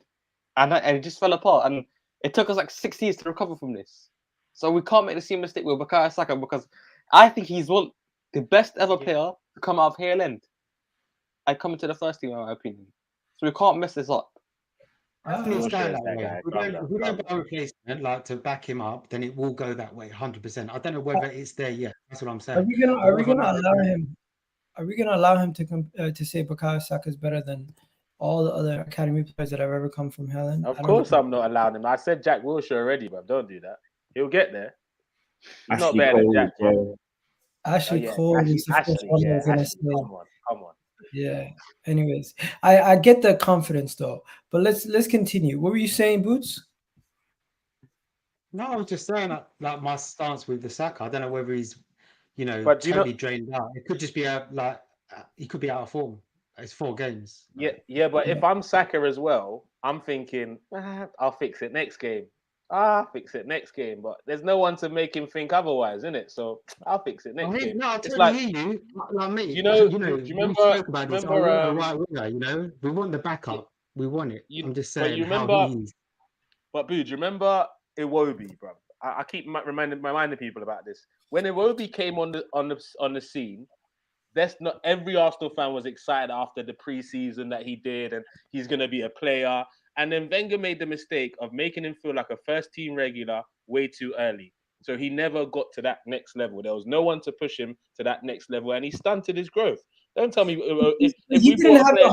and it just fell apart. And it took us like 6 years to recover from this. So we can't make the same mistake with Bukayo Saka, because I think he's the best ever player to come out of Hale End. I come into the first team, in my opinion. So we can't mess this up. If we don't buy a replacement like to back him up, then it will go that way 100%. I don't know whether it's there yet. That's what I'm saying. Are we gonna allow him? Are we gonna allow him to say Bukayo Saka is better than all the other academy players that have ever come from Helen? Of course, I'm not allowing him. I said Jack Wilshere already, but don't do that. He'll get there. He's not better than Jack. Ashley Cole is the first one I was gonna say. Come on. Yeah. Anyways, I get the confidence though, but let's continue. What were you saying, Boots? No, I was just saying like my stance with the Saka. I don't know whether he's, But totally drained out. It could just be he could be out of form. It's 4 games. Yeah. But if I'm Saka as well, I'm thinking I'll fix it next game. Fix it next game. But there's no one to make him think otherwise, isn't it? So I'll fix it next game. No, I totally hear you. Like me, do you remember? Spoke about this. We want the right winger, we want the backup. We want it. I'm just saying. But you remember? But Boo, do you remember Iwobi, bro? I keep reminding people about this. When Iwobi came on the scene, that's not every Arsenal fan was excited after the preseason that he did, and he's gonna be a player. And then Wenger made the mistake of making him feel like a first-team regular way too early. So he never got to that next level. There was no one to push him to that next level, and he stunted his growth. Don't tell me if we brought a player.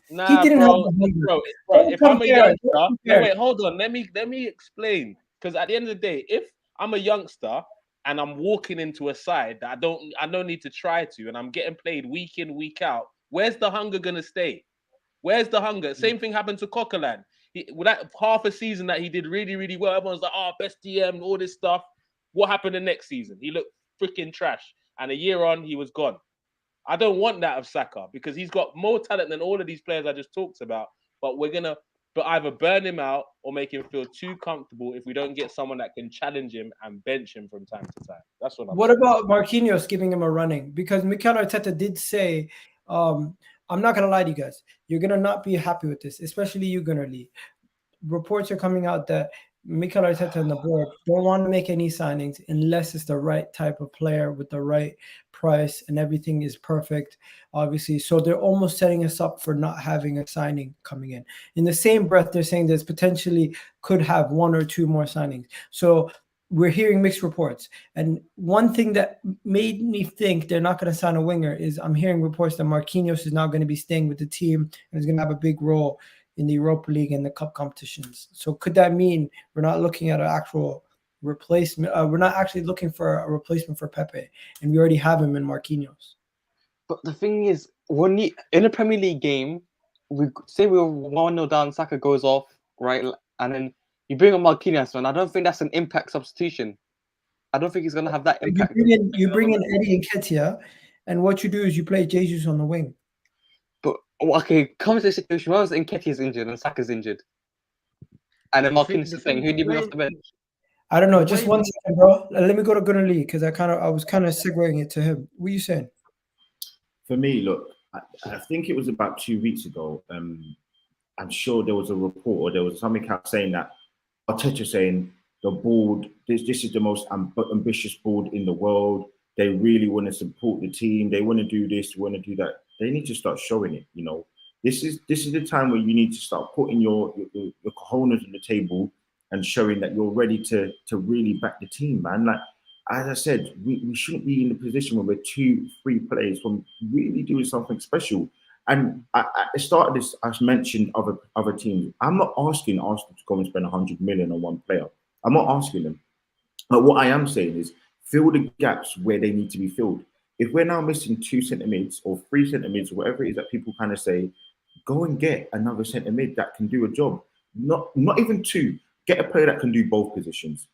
Nah, bro. If I'm a youngster, wait, hold on. Let me explain. Because at the end of the day, if I'm a youngster and I'm walking into a side that I don't need to try to, and I'm getting played week in, week out, where's the hunger gonna stay? Where's the hunger? Same thing happened to Coquelin. With that half a season that he did really, really well, everyone's like, best DM, all this stuff. What happened the next season? He looked freaking trash. And a year on, he was gone. I don't want that of Saka, because he's got more talent than all of these players I just talked about. But we're going to either burn him out or make him feel too comfortable if we don't get someone that can challenge him and bench him from time to time. That's what I'm saying. About Marquinhos giving him a running? Because Mykhaylo Arteta did say, I'm not going to lie to you guys, you're going to not be happy with this, especially you, Gunnar Lee. Reports are coming out that Mykhaylo Arteta and the board don't want to make any signings unless it's the right type of player with the right price and everything is perfect, obviously. So they're almost setting us up for not having a signing coming in. In the same breath, they're saying there's potentially could have 1 or 2 more signings. So we're hearing mixed reports. And one thing that made me think they're not going to sign a winger is I'm hearing reports that Marquinhos is now going to be staying with the team and is going to have a big role in the Europa League and the cup competitions. So could that mean we're not looking at an actual replacement? We're not actually looking for a replacement for Pepe, and we already have him in Marquinhos. But the thing is, when you, in a Premier League game, we say we're 1-0 down, Saka goes off, right? And then you bring on Marquinhos, and I don't think that's an impact substitution. I don't think he's going to have that impact. You bring in Eddie Nketiah, and what you do is you play Jesus on the wing. But, okay, come to the situation, where was Nketiah's injured and Saka's injured? And then Marquinhos is playing, who do you bring off the bench? I don't know. Just one second, bro. Let me go to Gunnar Lee, because I was kind of segueing it to him. What are you saying? For me, look, I think it was about 2 weeks ago. I'm sure there was a report or there was something out saying that Arteta saying the board, this is the most ambitious board in the world. They really want to support the team. They want to do this, want to do that. They need to start showing it. You know, this is the time where you need to start putting your cojones on the table and showing that you're ready to really back the team, man. Like, as I said, we shouldn't be in the position where we're 2-3 players from really doing something special. And at the start of this, I mentioned other teams. I'm not asking Arsenal to go and spend 100 million on one player. I'm not asking them. But what I am saying is fill the gaps where they need to be filled. If we're now missing 2 centre mids or 3 centre mids or whatever it is that people kind of say, go and get another centre mid that can do a job. Not even 2. Get a player that can do both positions.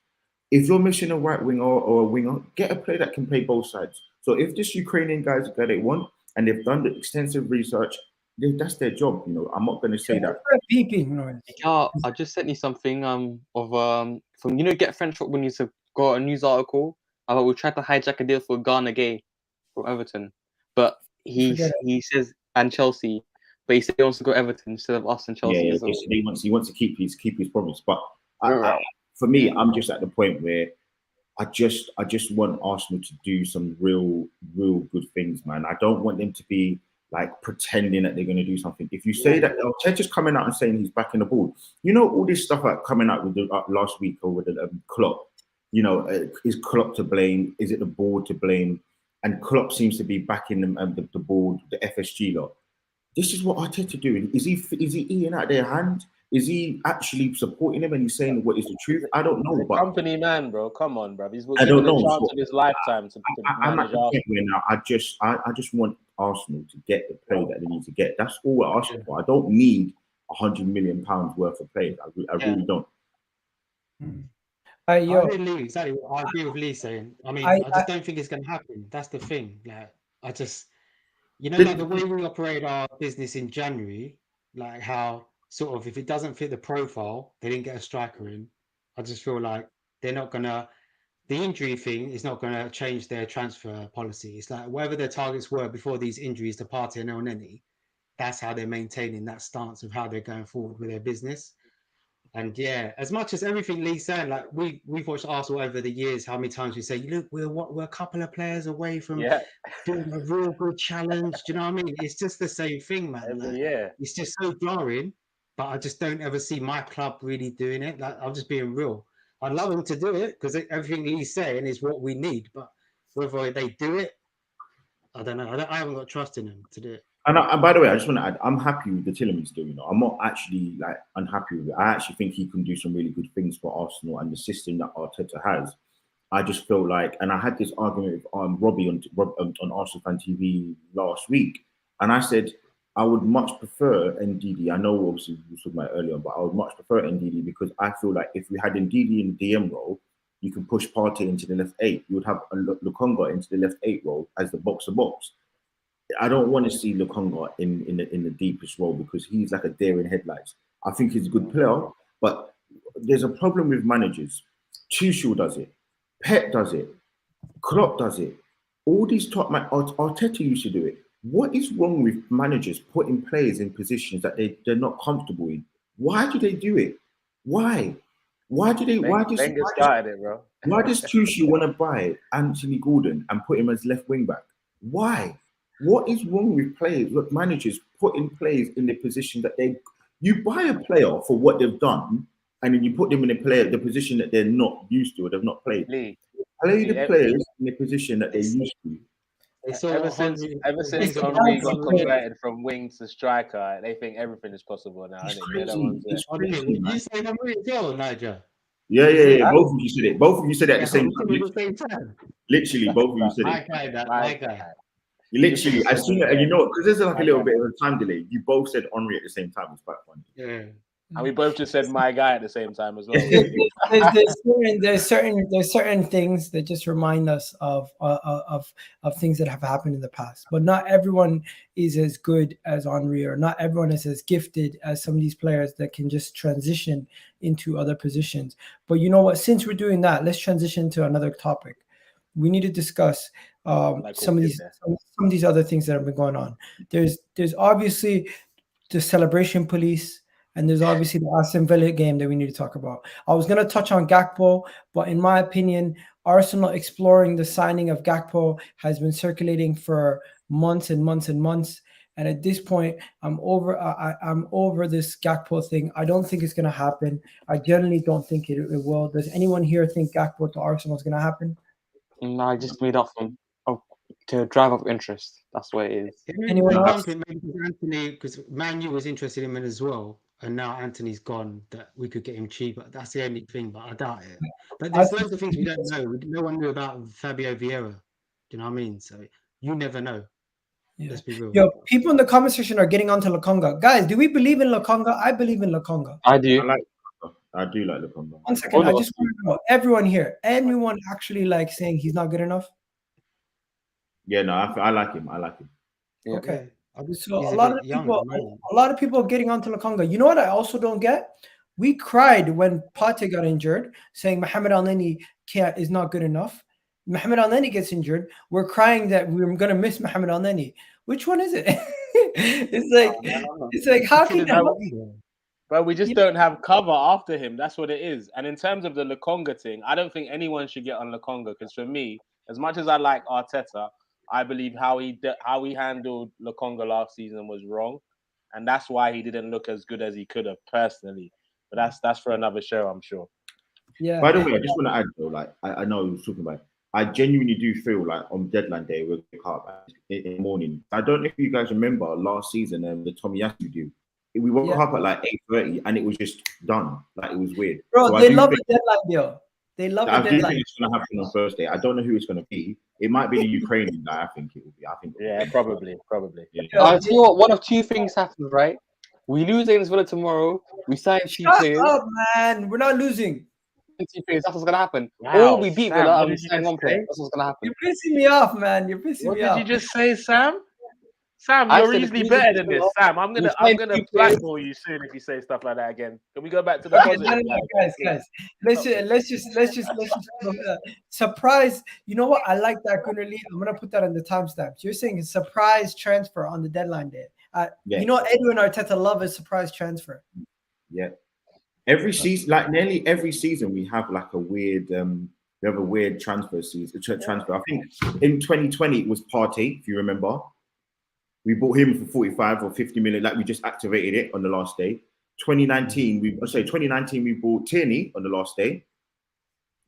If you're missing a right winger or a winger, get a player that can play both sides. So if this Ukrainian guys that they want and they've done the extensive research, that's their job. You know, I'm not going to say that. Yeah, I just sent you something from Get French Football News. Got a news article about we tried to hijack a deal for Ghana Gay from Everton, but he says and Chelsea, but he said he wants to go Everton instead of us and Chelsea. Yeah, so. He wants to keep his promise, but. For me, I'm just at the point where I just want Arsenal to do some real good things, man. I don't want them to be like pretending that they're going to do something. If you say that, Arteta's coming out and saying he's back in the board. You know, all this stuff like coming out with the last week or with the Klopp. You know, is Klopp to blame? Is it the board to blame? And Klopp seems to be backing the board, the FSG lot. This is what Arteta doing. Is he eating out their hand? Is he actually supporting them and he's saying what is the truth? I don't know. But company man, bro. Come on, bro. He's I don't know. The chance of his lifetime to I'm at the point where now I just want Arsenal to get the play that they need to get. That's all we're asking for. I don't need £100 million worth of players. I really don't. I agree exactly. I agree with Lee saying. I mean, I just don't think it's going to happen. That's the thing. Like, like the way we operate our business in January, like how sort of if it doesn't fit the profile, they didn't get a striker in. I just feel like they're not gonna. The injury thing is not gonna change their transfer policy. It's like whatever their targets were before these injuries to Partey and Elneny, that's how they're maintaining that stance of how they're going forward with their business. And yeah, as much as everything Lee's saying, like we've watched Arsenal over the years, how many times we say, look, we're a couple of players away from doing a real good challenge. Do you know what I mean? It's just the same thing, man. It's just so jarring, but I just don't ever see my club really doing it. Like, I'm just being real. I'd love them to do it because everything Lee's saying is what we need, but whether they do it, I don't know. I haven't got trust in them to do it. And by the way, I just want to add, I'm happy with the Tielemans deal. You know, I'm not actually like unhappy with it. I actually think he can do some really good things for Arsenal and the system that Arteta has. I just feel like, and I had this argument with Robbie on Arsenal Fan TV last week, and I said I would much prefer Ndidi. I know obviously we were talking about it earlier, but I would much prefer Ndidi because I feel like if we had Ndidi in the DM role, you can push Partey into the left 8. You would have Lokonga into the left 8 role as the box-to-box. I don't want to see Lokonga in the deepest role because he's like a deer in headlights. I think he's a good player, but there's a problem with managers. Tuchel does it. Pep does it. Klopp does it. All these top man, Arteta used to do it. What is wrong with managers putting players in positions that they're not comfortable in? Why do they do it? Why? Why does Tuchel want to buy Anthony Gordon and put him as left wing back? Why? What is wrong with players? Look, managers putting players in the position that you buy a player for what they've done, and then you put them in the position that they're not used to or they've not played. Lee, Play the players in the position that they're used to. They saw ever 100 since It's Henry got absolute- converted from wing to striker, they think everything is possible now. It's Innit? crazy. They're the ones It's that- crazy, Did man. you say Henry as well, Nigel? Yeah. Both of you said it. Both of you said it at the same At time. the same time. Literally, both of you said My it. guy, that My my guy. Literally, as soon as, and you know, because there's like a My little guy. bit of a time delay. You both said Henry at the same time. It's quite funny. Yeah. And we both just said my guy at the same time as well. there's certain things that just remind us of things that have happened in the past. But not everyone is as good as Henry, or not everyone is as gifted as some of these players that can just transition into other positions. But you know what? Since we're doing that, let's transition to another topic. We need to discuss some of these other things that have been going on. There's obviously the celebration police. And there's obviously the Aston Villa game that we need to talk about. I was going to touch on Gakpo, but in my opinion, Arsenal exploring the signing of Gakpo has been circulating for months and months and months. And at this point, I'm over this Gakpo thing. I don't think it's going to happen. I generally don't think it will. Does anyone here think Gakpo to Arsenal is going to happen? No, I just made up to drive up interest. That's what it is. Anyone else? Anthony, because Man U was interested in him as well, and now Anthony's gone, that we could get him cheaper. That's the only thing, but I doubt it. But there's loads of things we don't know. No one knew about Fabio Vieira. Do you know what I mean? So you never know. Yeah. Let's be real. Yo, people in the comment section are getting onto Lokonga. Guys, do we believe in Lokonga? I believe in Lokonga. I do. I do like Lokonga. 1 second, I just want to know, everyone here, anyone actually like saying he's not good enough? Yeah, no, I like him. I like him. Yeah. Okay. He's So a a lot bit of young people, at the moment. a lot of people are getting onto Lokonga. You know what I also don't get? We cried when PARTEY got injured, saying Mohamed Elneny is not good enough. Mohamed Elneny gets injured. We're crying that we're going to miss Mohamed Elneny. Which one is it? it's like how can you? But we just don't have cover after him. That's what it is. And in terms of the Lokonga thing, I don't think anyone should get on Lokonga, because for me, as much as I like Arteta, I believe how he handled Lokonga last season was wrong, and that's why he didn't look as good as he could have personally. But that's for another show, I'm sure. Yeah. By the way, I just want to add though, like I know we were talking about it. I genuinely do feel like on deadline day we'll wake up in the morning. I don't know if you guys remember last season the Tomiyasu deal. We woke up at like 8:30 and it was just done. Like it was weird. Bro, so they love a deadline deal. They love I a do deadline. think it's going to happen on Thursday. I don't know who it's going to be. It might be the Ukrainian guy. I think it will be. I think. Yeah, probably. Yeah. I'll tell you what. One of two things happens, right? We lose against Villa tomorrow. We sign two players. Shut up, man. We're not losing. Two players. That's what's gonna happen. Wow, Or we beat Sam, Villa what and we did you sign just one player. say? That's what's gonna happen. You're pissing me off, man. You're pissing What me did off. you just say, Sam? Sam, I you're said easily if we better lose than to this. Villa, Sam, I'm gonna sign two players. blackball you soon if you say stuff like that again. Can we go back to the positive? Guys. Let's just surprise. You know what? I like that, Gunnerly. I'm gonna put that on the timestamps. You're saying a surprise transfer on the deadline day. Yeah. You know, Edwin Arteta love a surprise transfer. Yeah. Every season, like nearly every season, we have like a weird. We have a weird transfer season. Transfer. I think in 2020 it was PARTEY, if you remember. We bought him for 45 or 50 million. Like we just activated it on the last day. 2019 we bought Tierney on the last day.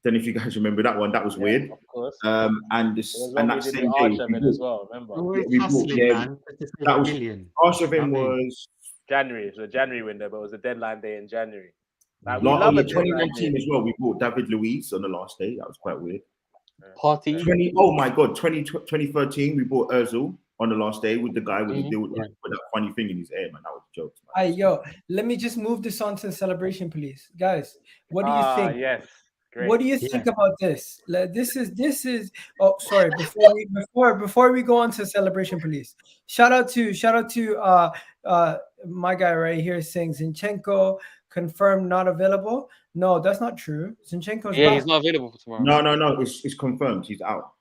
Then if you guys remember that one, that was weird. Of course. And that same day as well. Remember? that was Arshavin was January. It was a January window, but it was a deadline day in January. Like, we on love the a deadline 2019 day. as well. We bought David Luiz on the last day. That was quite weird. PARTEY. Oh my god, 2013 we bought Özil on the last day with the guy with the deal with that funny thing in his hair, man. That was a joke. Hey, yo, let me just move this on to the celebration, please, guys. What do you think? Yes. Great. What do you think about this? Like, this is. Oh, sorry. Before we go on to celebration, please. Shout out to my guy right here saying Zinchenko confirmed not available. No, that's not true. Zinchenko's back. He's not available for tomorrow. No, it's confirmed. He's out.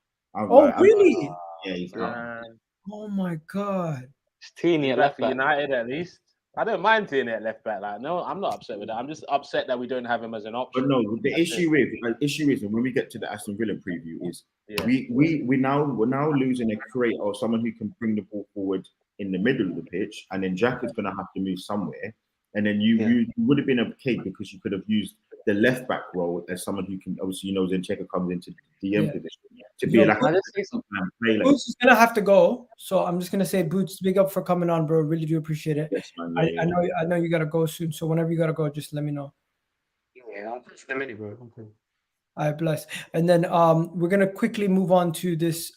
Really? Yeah, he's out. Oh my god. It's Tierney at left back. United at least. I don't mind Tierney at left back. Like, no, I'm not upset with that. I'm just upset that we don't have him as an option. But no, the issue is, and when we get to the Aston Villa preview, is we're now losing a creator or someone who can bring the ball forward in the middle of the pitch, and then Jack is going to have to move somewhere. and then you would have been okay because you could have used the left back role as someone who can obviously Zinchenko comes into the DM position to be like a play. Boots is gonna have to go, so I'm just gonna say, Boots, big up for coming on, bro. Really do appreciate it. Yes, man, I know you gotta go soon, so whenever you gotta go, just let me know. Yeah, I'll just in a minute, bro. Okay. All right, bless. And then we're gonna quickly move on to this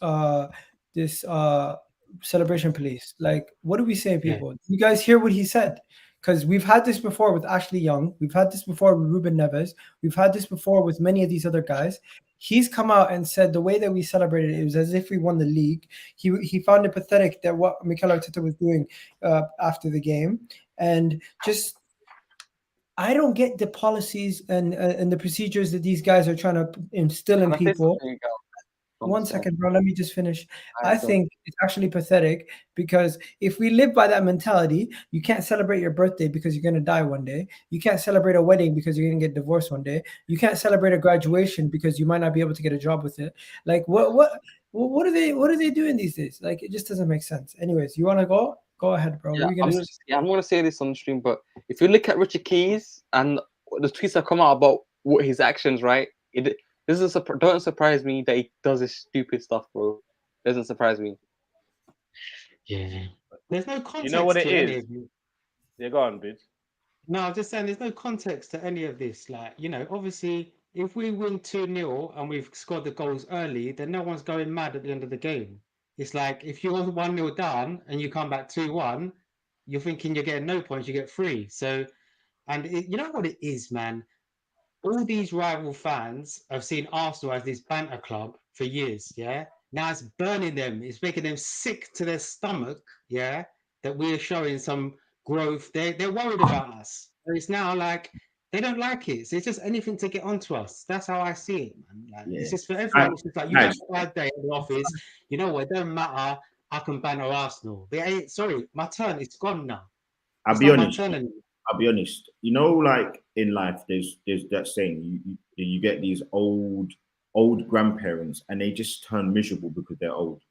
celebration, please. Like, what do we say, people? You guys hear what he said? Because we've had this before with Ashley Young. We've had this before with Ruben Neves. We've had this before with many of these other guys. He's come out and said the way that we celebrated it was as if we won the league. He found it pathetic that what Mykhaylo Mudryk was doing after the game. And just, I don't get the policies and the procedures that these guys are trying to instill in people. One second, bro. Let me just finish. I think it's actually pathetic because if we live by that mentality, you can't celebrate your birthday because you're going to die one day. You can't celebrate a wedding because you're going to get divorced one day. You can't celebrate a graduation because you might not be able to get a job with it. Like, what are they doing these days? Like, it just doesn't make sense. Anyways, you want to go? Go ahead, bro. Yeah, I'm going to say this on the stream, but if you look at Richard Keys and the tweets that come out about what his actions, right? Don't surprise me that he does this stupid stuff, bro. Doesn't surprise me. Yeah. There's no context. You know what it to is? any of it. Yeah, go on, bitch. No, I'm just saying there's no context to any of this. Like, obviously, if we win 2-0 and we've scored the goals early, then no one's going mad at the end of the game. It's like if you're 1-0 down and you come back 2-1, you're thinking you're getting no points, you get 3. So, you know what it is, man? All these rival fans have seen Arsenal as this banter club for years, yeah? Now it's burning them. It's making them sick to their stomach, yeah? That we're showing some growth. They're worried about us. It's now like, they don't like it. So it's just anything to get onto us. That's how I see it, man. Like, it's just for everyone. It's just like, you have a bad day in the office. You know what? It doesn't matter. I can banter Arsenal. Sorry, my turn. It's gone now. I'll be honest. You know, like in life, there's that saying you get these old grandparents and they just turn miserable because they're old.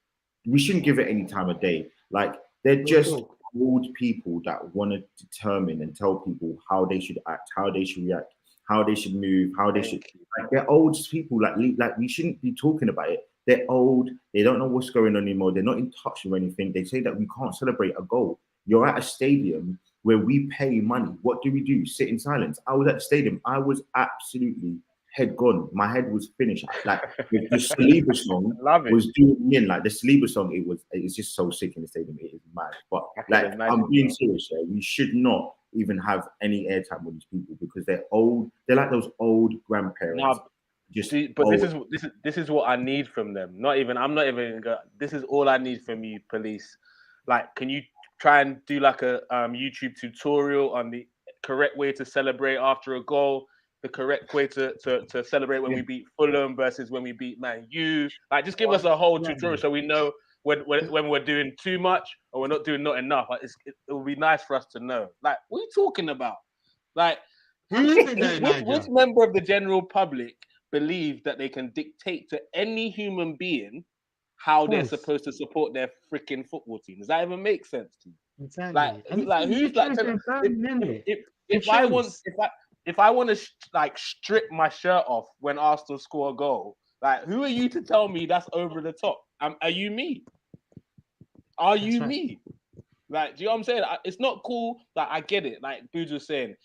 We shouldn't give it any time of day. Like they're just old people that want to determine and tell people how they should act, how they should react, how they should move, how they should. Like they're old people. Like we shouldn't be talking about it. They're old. They don't know what's going on anymore. They're not in touch with anything. They say that we can't celebrate a goal. You're at a stadium where we pay money. What do? Sit in silence. I was at the stadium. I was absolutely head gone. My head was finished. Like the Saliba song was doing me in. Like the Saliba song, it's just so sick in the stadium. It is mad. But like I'm being serious. Yeah? We should not even have any airtime with these people because they're old. They're like those old grandparents. No, this is what I need from them. I'm not even. This is all I need from you, police. Like, can you try and do like a YouTube tutorial on the correct way to celebrate after a goal, the correct way to celebrate when we beat Fulham versus when we beat Man U. Like, just give us a whole tutorial so we know when we're doing too much or we're not doing not enough. Like, it would be nice for us to know. Like, what are you talking about? Like, which member of the general public believe that they can dictate to any human being how they're supposed to support their freaking football team? Does that even make sense to you? Exactly. If I want to like strip my shirt off when Arsenal score a goal, like who are you to tell me that's over the top? Are you me? Are you me? Like, do you know what I'm saying? It's not cool. Like, I get it. Like Boots was saying,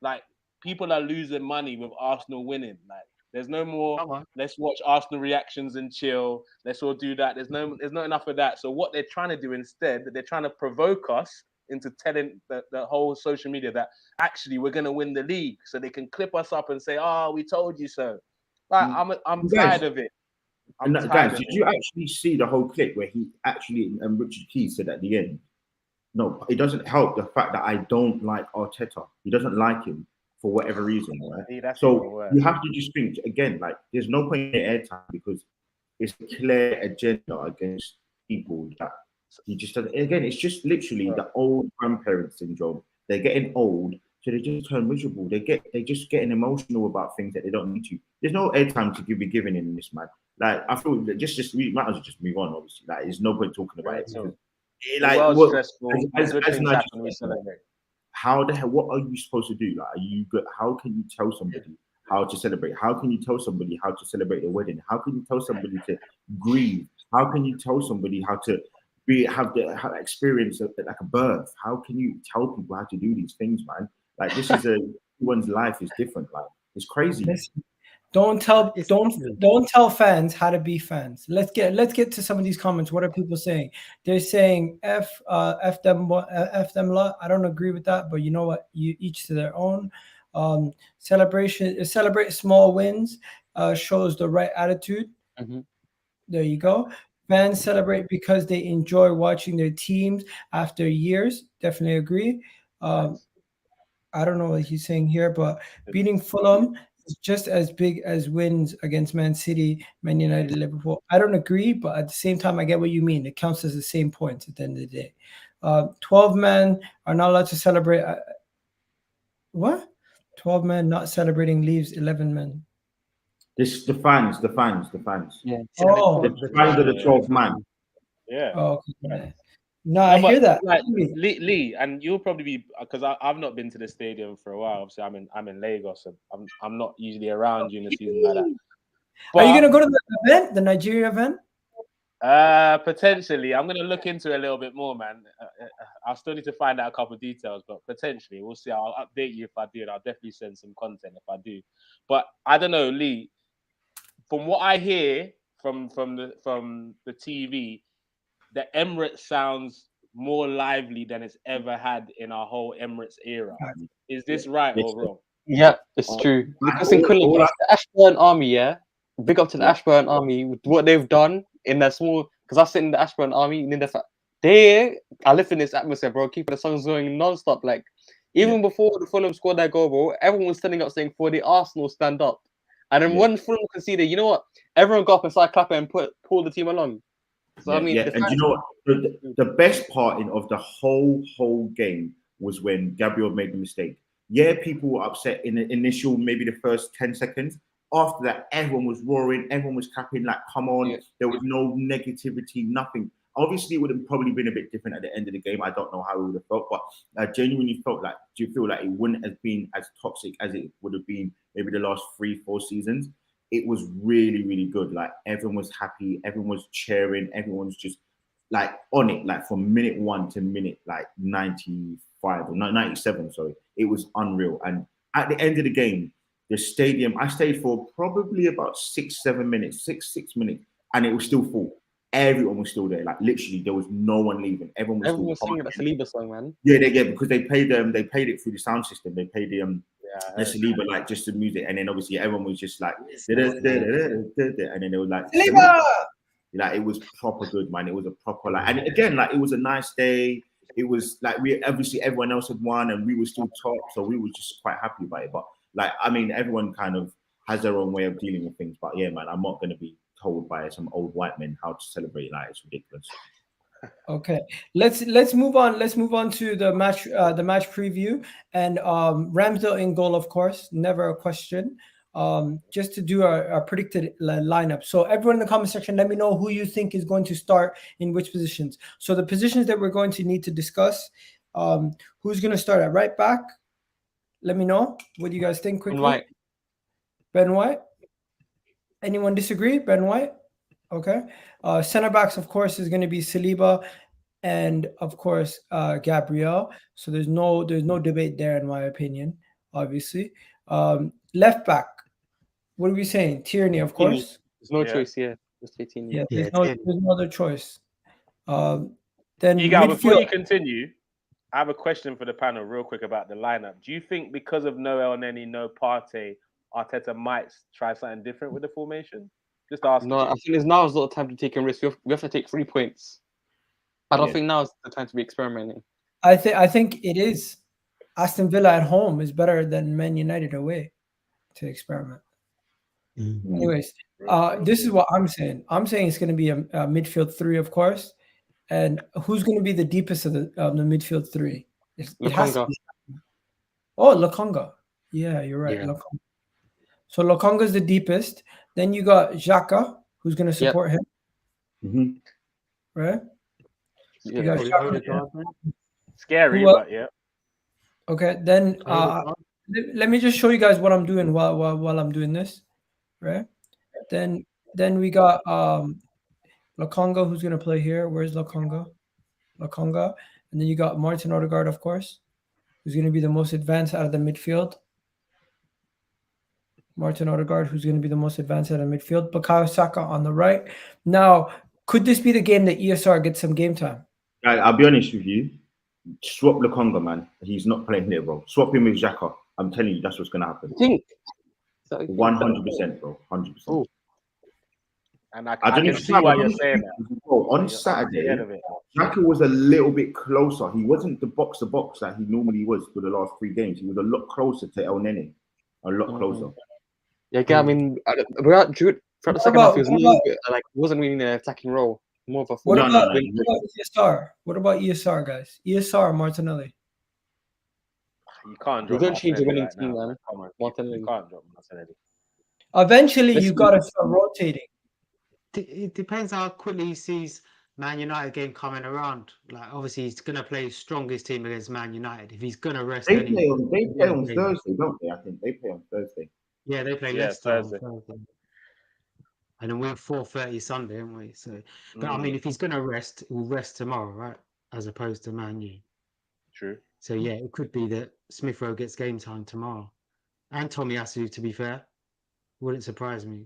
like people are losing money with Arsenal winning. Like, there's no more. Let's watch Arsenal reactions and chill. Let's all do that. There's not enough of that. So what they're trying to do instead, they're trying to provoke us into telling the whole social media that actually we're going to win the league, so they can clip us up and say, "Oh, we told you so." Like, I'm tired of it. Guys, did you actually see the whole clip where he actually Richard Keys said at the end? No, it doesn't help the fact that I don't like Arteta. He doesn't like him for whatever reason, right? So you have to just think again, like there's no point in airtime because it's a clear agenda against people that he just doesn't. Again, it's just literally the old grandparent syndrome. They're getting old, so they just turn miserable. They just getting emotional about things that they don't need to. There's no airtime to be given in this, man. Like I feel that we might as well just move on. Obviously, like there's no point talking about it. Because, like, stressful. how the hell? What are you supposed to do? Like, are you good? How can you tell somebody how to celebrate? How can you tell somebody how to celebrate their wedding? How can you tell somebody to grieve? How can you tell somebody how to have experience like a birth? How can you tell people how to do these things, man? Like, this is everyone's life is different. Like, it's crazy. Listen, don't tell fans how to be fans. Let's get to some of these comments. What are people saying? They're saying f them lot. I don't agree with that, but you know what? You each to their own. Celebrate small wins. Shows the right attitude. Mm-hmm. There you go. Fans celebrate because they enjoy watching their teams after years. Definitely agree. I don't know what he's saying here, but beating Fulham is just as big as wins against Man City, Man United, Liverpool. I don't agree, but at the same time, I get what you mean. It counts as the same points at the end of the day. 12 men are not allowed to celebrate. What? 12 men not celebrating leaves 11 men. The fans. Yeah. Oh, the fans are the 12 man. Yeah. Oh, okay. No, I hear that. Like, Lee, and you'll probably be, because I've not been to the stadium for a while. Obviously, I'm in Lagos, and I'm not usually around during the season like that. But, are you gonna go to the event, the Nigeria event? Potentially. I'm gonna look into it a little bit more, man. I still need to find out a couple of details, but potentially we'll see. I'll update you if I do, and I'll definitely send some content if I do. But I don't know, Lee. From what I hear from the TV, the Emirates sounds more lively than it's ever had in our whole Emirates era. Is this right or wrong? Yeah, it's true. Because in the Ashburn Army, yeah, big up to the Ashburn Army with what they've done in their small. Because I sit in the Ashburn Army, and I live in this atmosphere, bro. Keeping the songs going non-stop. Like, even before the Fulham scored that goal, bro, everyone was standing up saying, "For the Arsenal, stand up." And then when Fulham conceded, you know what? Everyone got up and started clapping and pull the team along. So I mean, and you know what? The best part of the whole game was when Gabriel made the mistake. Yeah, people were upset in the initial, maybe the first 10 seconds. After that, everyone was roaring, everyone was clapping, like, come on. Yeah. There was no negativity, nothing. Obviously, it would have probably been a bit different at the end of the game. I don't know how it would have felt, but I genuinely felt like, do you feel like it wouldn't have been as toxic as it would have been maybe the last 3-4 seasons? It was really, really good. Like, everyone was happy, everyone was cheering, everyone's just like on it, like from minute 1 to minute like 95 or 97. Sorry, it was unreal. And at the end of the game, the stadium, I stayed for probably about 6-7 minutes, six minutes, and it was still full. Everyone was still there. Like, literally, there was no one leaving. Everyone was singing that Saliba song, man. Yeah, because they played it through the sound system. They played the Saliba, like, just the music, and then obviously everyone was just like, and then they were like, Saliba! Like, it was proper good, man. It was a proper, like, and again, like, it was a nice day. It was like, we obviously everyone else had won and we were still top, so we were just quite happy about it. But like, I mean, everyone kind of has their own way of dealing with things. But yeah, man, I'm not going to be told by some old white men how to celebrate. Like, it's ridiculous. Okay, let's move on. Let's move on to the match preview, and Ramsdale in goal, of course, never a question. Just to do our predicted lineup. So everyone in the comment section, let me know who you think is going to start in which positions. So the positions that we're going to need to discuss, who's going to start at right back? Let me know. What do you guys think quickly? Ben White. Anyone disagree? Ben White? Okay. Center backs, of course, is going to be Saliba and, of course, Gabriel. So there's no debate there, in my opinion, obviously. Left back. What are we saying? Tierney, of course. There's no choice, Just 18. Yeah, there's no other choice. Then before you continue, I have a question for the panel real quick about the lineup. Do you think because of no Elneny, no PARTEY, Arteta might try something different with the formation? Just ask. No, I think now's not the time to take a risk. We have to take 3 points. I don't think now is the time to be experimenting. I think it is. Aston Villa at home is better than Man United away to experiment. Mm-hmm. Anyways, this is what I'm saying. I'm saying it's going to be a midfield 3, of course. And who's going to be the deepest of the midfield 3? It has to be. Oh, Lokonga. Yeah, you're right. Yeah. Lokonga. So Lokonga's the deepest. Then you got Xhaka, who's going to support him. Mm-hmm. Right? Yeah. Scary, but yeah. Okay, then Odegaard. let me just show you guys what I'm doing while I'm doing this, right? Then we got Lokonga, who's gonna play here. Where's Lokonga? And then you got Martin Odegaard, of course, who's gonna be the most advanced out of the midfield. Martin Odegaard, who's going to be the most advanced out of midfield. Bukayo Saka on the right. Now, could this be the game that ESR gets some game time? I'll be honest with you. Swap Lokonga, man. He's not playing there, bro. Swap him with Xhaka. I'm telling you, that's what's going to happen. Think 100%, bro. 100%. Oh. And I don't can know see why you're saying that. Bro, on Saturday, Xhaka was a little bit closer. He wasn't the box-to-box that he normally was for the last 3 games. He was a lot closer to Elneny. A lot closer. Yeah, I mean, throughout the second half, he was a little bit like wasn't really in an attacking role. More of a What forward. about ESR? What about ESR, guys? ESR Martinelli. You can't You're drop going to change the winning team, now. man. Come on. Martinelli. You can't drop Martinelli. Eventually, you got to start rotating. It depends how quickly he sees Man United game coming around. Like, obviously, he's going to play his strongest team against Man United. If he's going to rest, They play on Thursday, don't they? I think they play on Thursday. Yeah, they play Leicester on Thursday. And then we're 4:30 Sunday, aren't we? So, but I mean, if he's going to rest, we'll rest tomorrow, right? As opposed to Man U. True. So yeah, it could be that Smith Rowe gets game time tomorrow, and Tomiyasu. To be fair, wouldn't surprise me.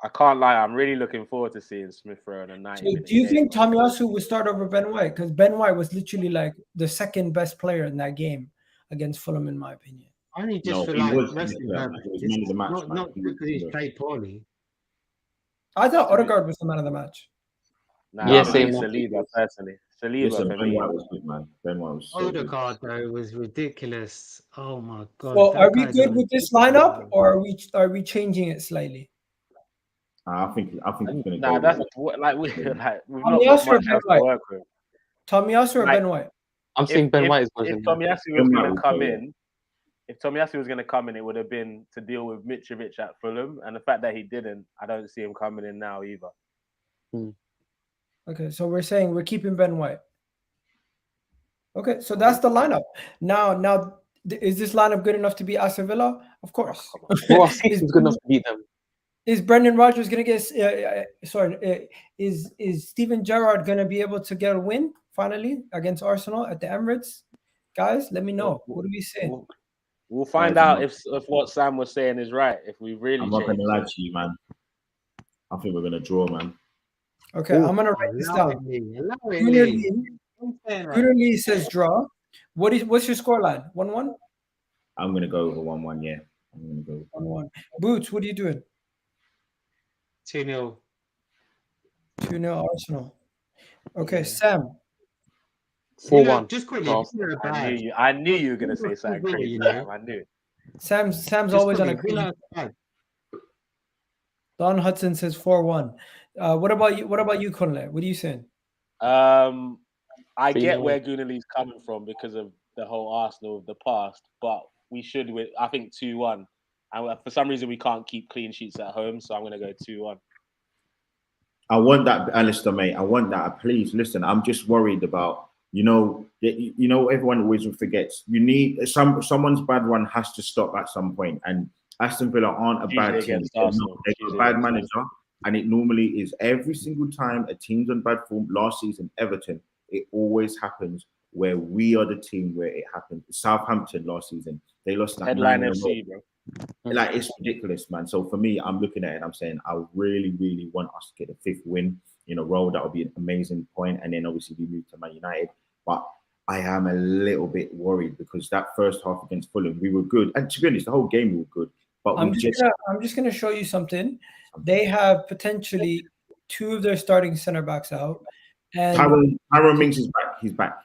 I can't lie. I'm really looking forward to seeing Smith Rowe in a 90 So do you think Tomiyasu would start over Ben White? Because Ben White was literally like the second best player in that game against Fulham, in my opinion. I only just feel like resting him. Not because he's played poorly. I thought Odegaard was the man of the match. Nah, Yeah, same. Saliba, personally. Saliba for Ben me. White was good, man. Ben White was so Odegaard though was ridiculous. Oh my god! So are we good with this lineup, or are we changing it slightly? I think it's going to Nah, go. that's we've not got Tomiyasu or much Ben else to White? work with. Tomiyasu or Ben White? I'm saying Ben White is If going Tomiyasu was going to come in, if Tomiyasu was going to come in, it would have been to deal with Mitrovic at Fulham, and the fact that he didn't, I don't see him coming in now either. Okay, so we're saying we're keeping Ben White. Okay, so that's the lineup. Now, is this lineup good enough to beat Aston Villa? Of course. Well, I think he's good enough to beat them. Is Brendan Rodgers going to get? Is Steven Gerrard going to be able to get a win finally against Arsenal at the Emirates? Guys, let me know. What are we saying? We'll find out if what Sam was saying is right. If we really, I'm not going to lie to you, man. I think we're going to draw, man. Okay, I'm going to write this down. Gunnar Lee says draw. What's your scoreline? 1-1? I'm going to go over 1-1. Yeah, I'm going to go 1-1. Boots, what are you doing? 2-0. 2-0 Arsenal. Okay, Sam. 4-1. Just quickly. I knew you were going to say something crazy. I knew. Sam's always on a crazy. Don Hudson says 4-1. What about you, Conle? What are you saying? I get where Gunali's coming from because of the whole Arsenal of the past, but we should win. I think 2-1. And for some reason, we can't keep clean sheets at home, so I'm going to go 2-1. I want that, Alistair, mate. I want that. Please listen. I'm just worried about everyone always forgets. You need someone's bad run has to stop at some point, and Aston Villa aren't a bad team. They're a bad manager, and it normally is every single time a team's on bad form. Last season, Everton, it always happens where we are the team where it happened. Southampton last season, they lost like Headline FC, bro. Like, it's ridiculous, man. So for me, I'm looking at it and I'm saying I really, really want us to get a 5th win in a row. That would be an amazing point. And then obviously we move to Man United. But I am a little bit worried because that first half against Fulham, we were good. And to be honest, the whole game we were good. But I'm just gonna show you something. They have potentially 2 of their starting center backs out. And Tyrone Mings is back. He's back.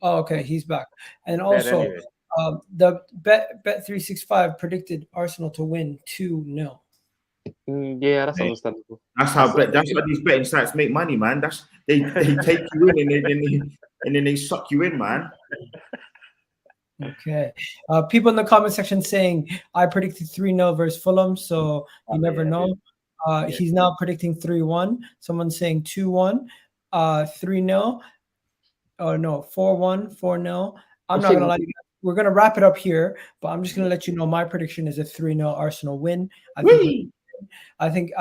Oh, okay, he's back. And also, the Bet365 predicted Arsenal to win 2-0. Yeah, that's understandable. That's how these betting sites make money, man. They take you in and then they suck you in, man. Okay. People in the comment section saying I predicted 3-0 versus Fulham, so you never know. He's now predicting 3-1. Someone's saying 2-1, 3-0. Oh no, 4-1, 4-0. I'm not gonna lie to you. we're gonna wrap it up here, but I'm just gonna let you know my prediction is a 3-0 Arsenal win. I think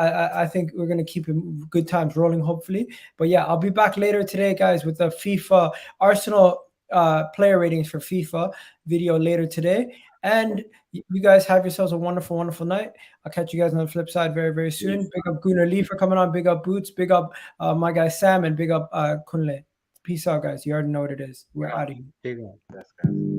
we're gonna keep good times rolling, hopefully. But yeah, I'll be back later today, guys, with the FIFA Arsenal player ratings for FIFA video later today. And you guys have yourselves a wonderful, wonderful night. I'll catch you guys on the flip side very, very soon. Big up Gunnar Lee for coming on. Big up Boots. Big up my guy Sam, and big up Kunle. Peace out, guys. You already know what it is. We're out of here. Big up. That's good.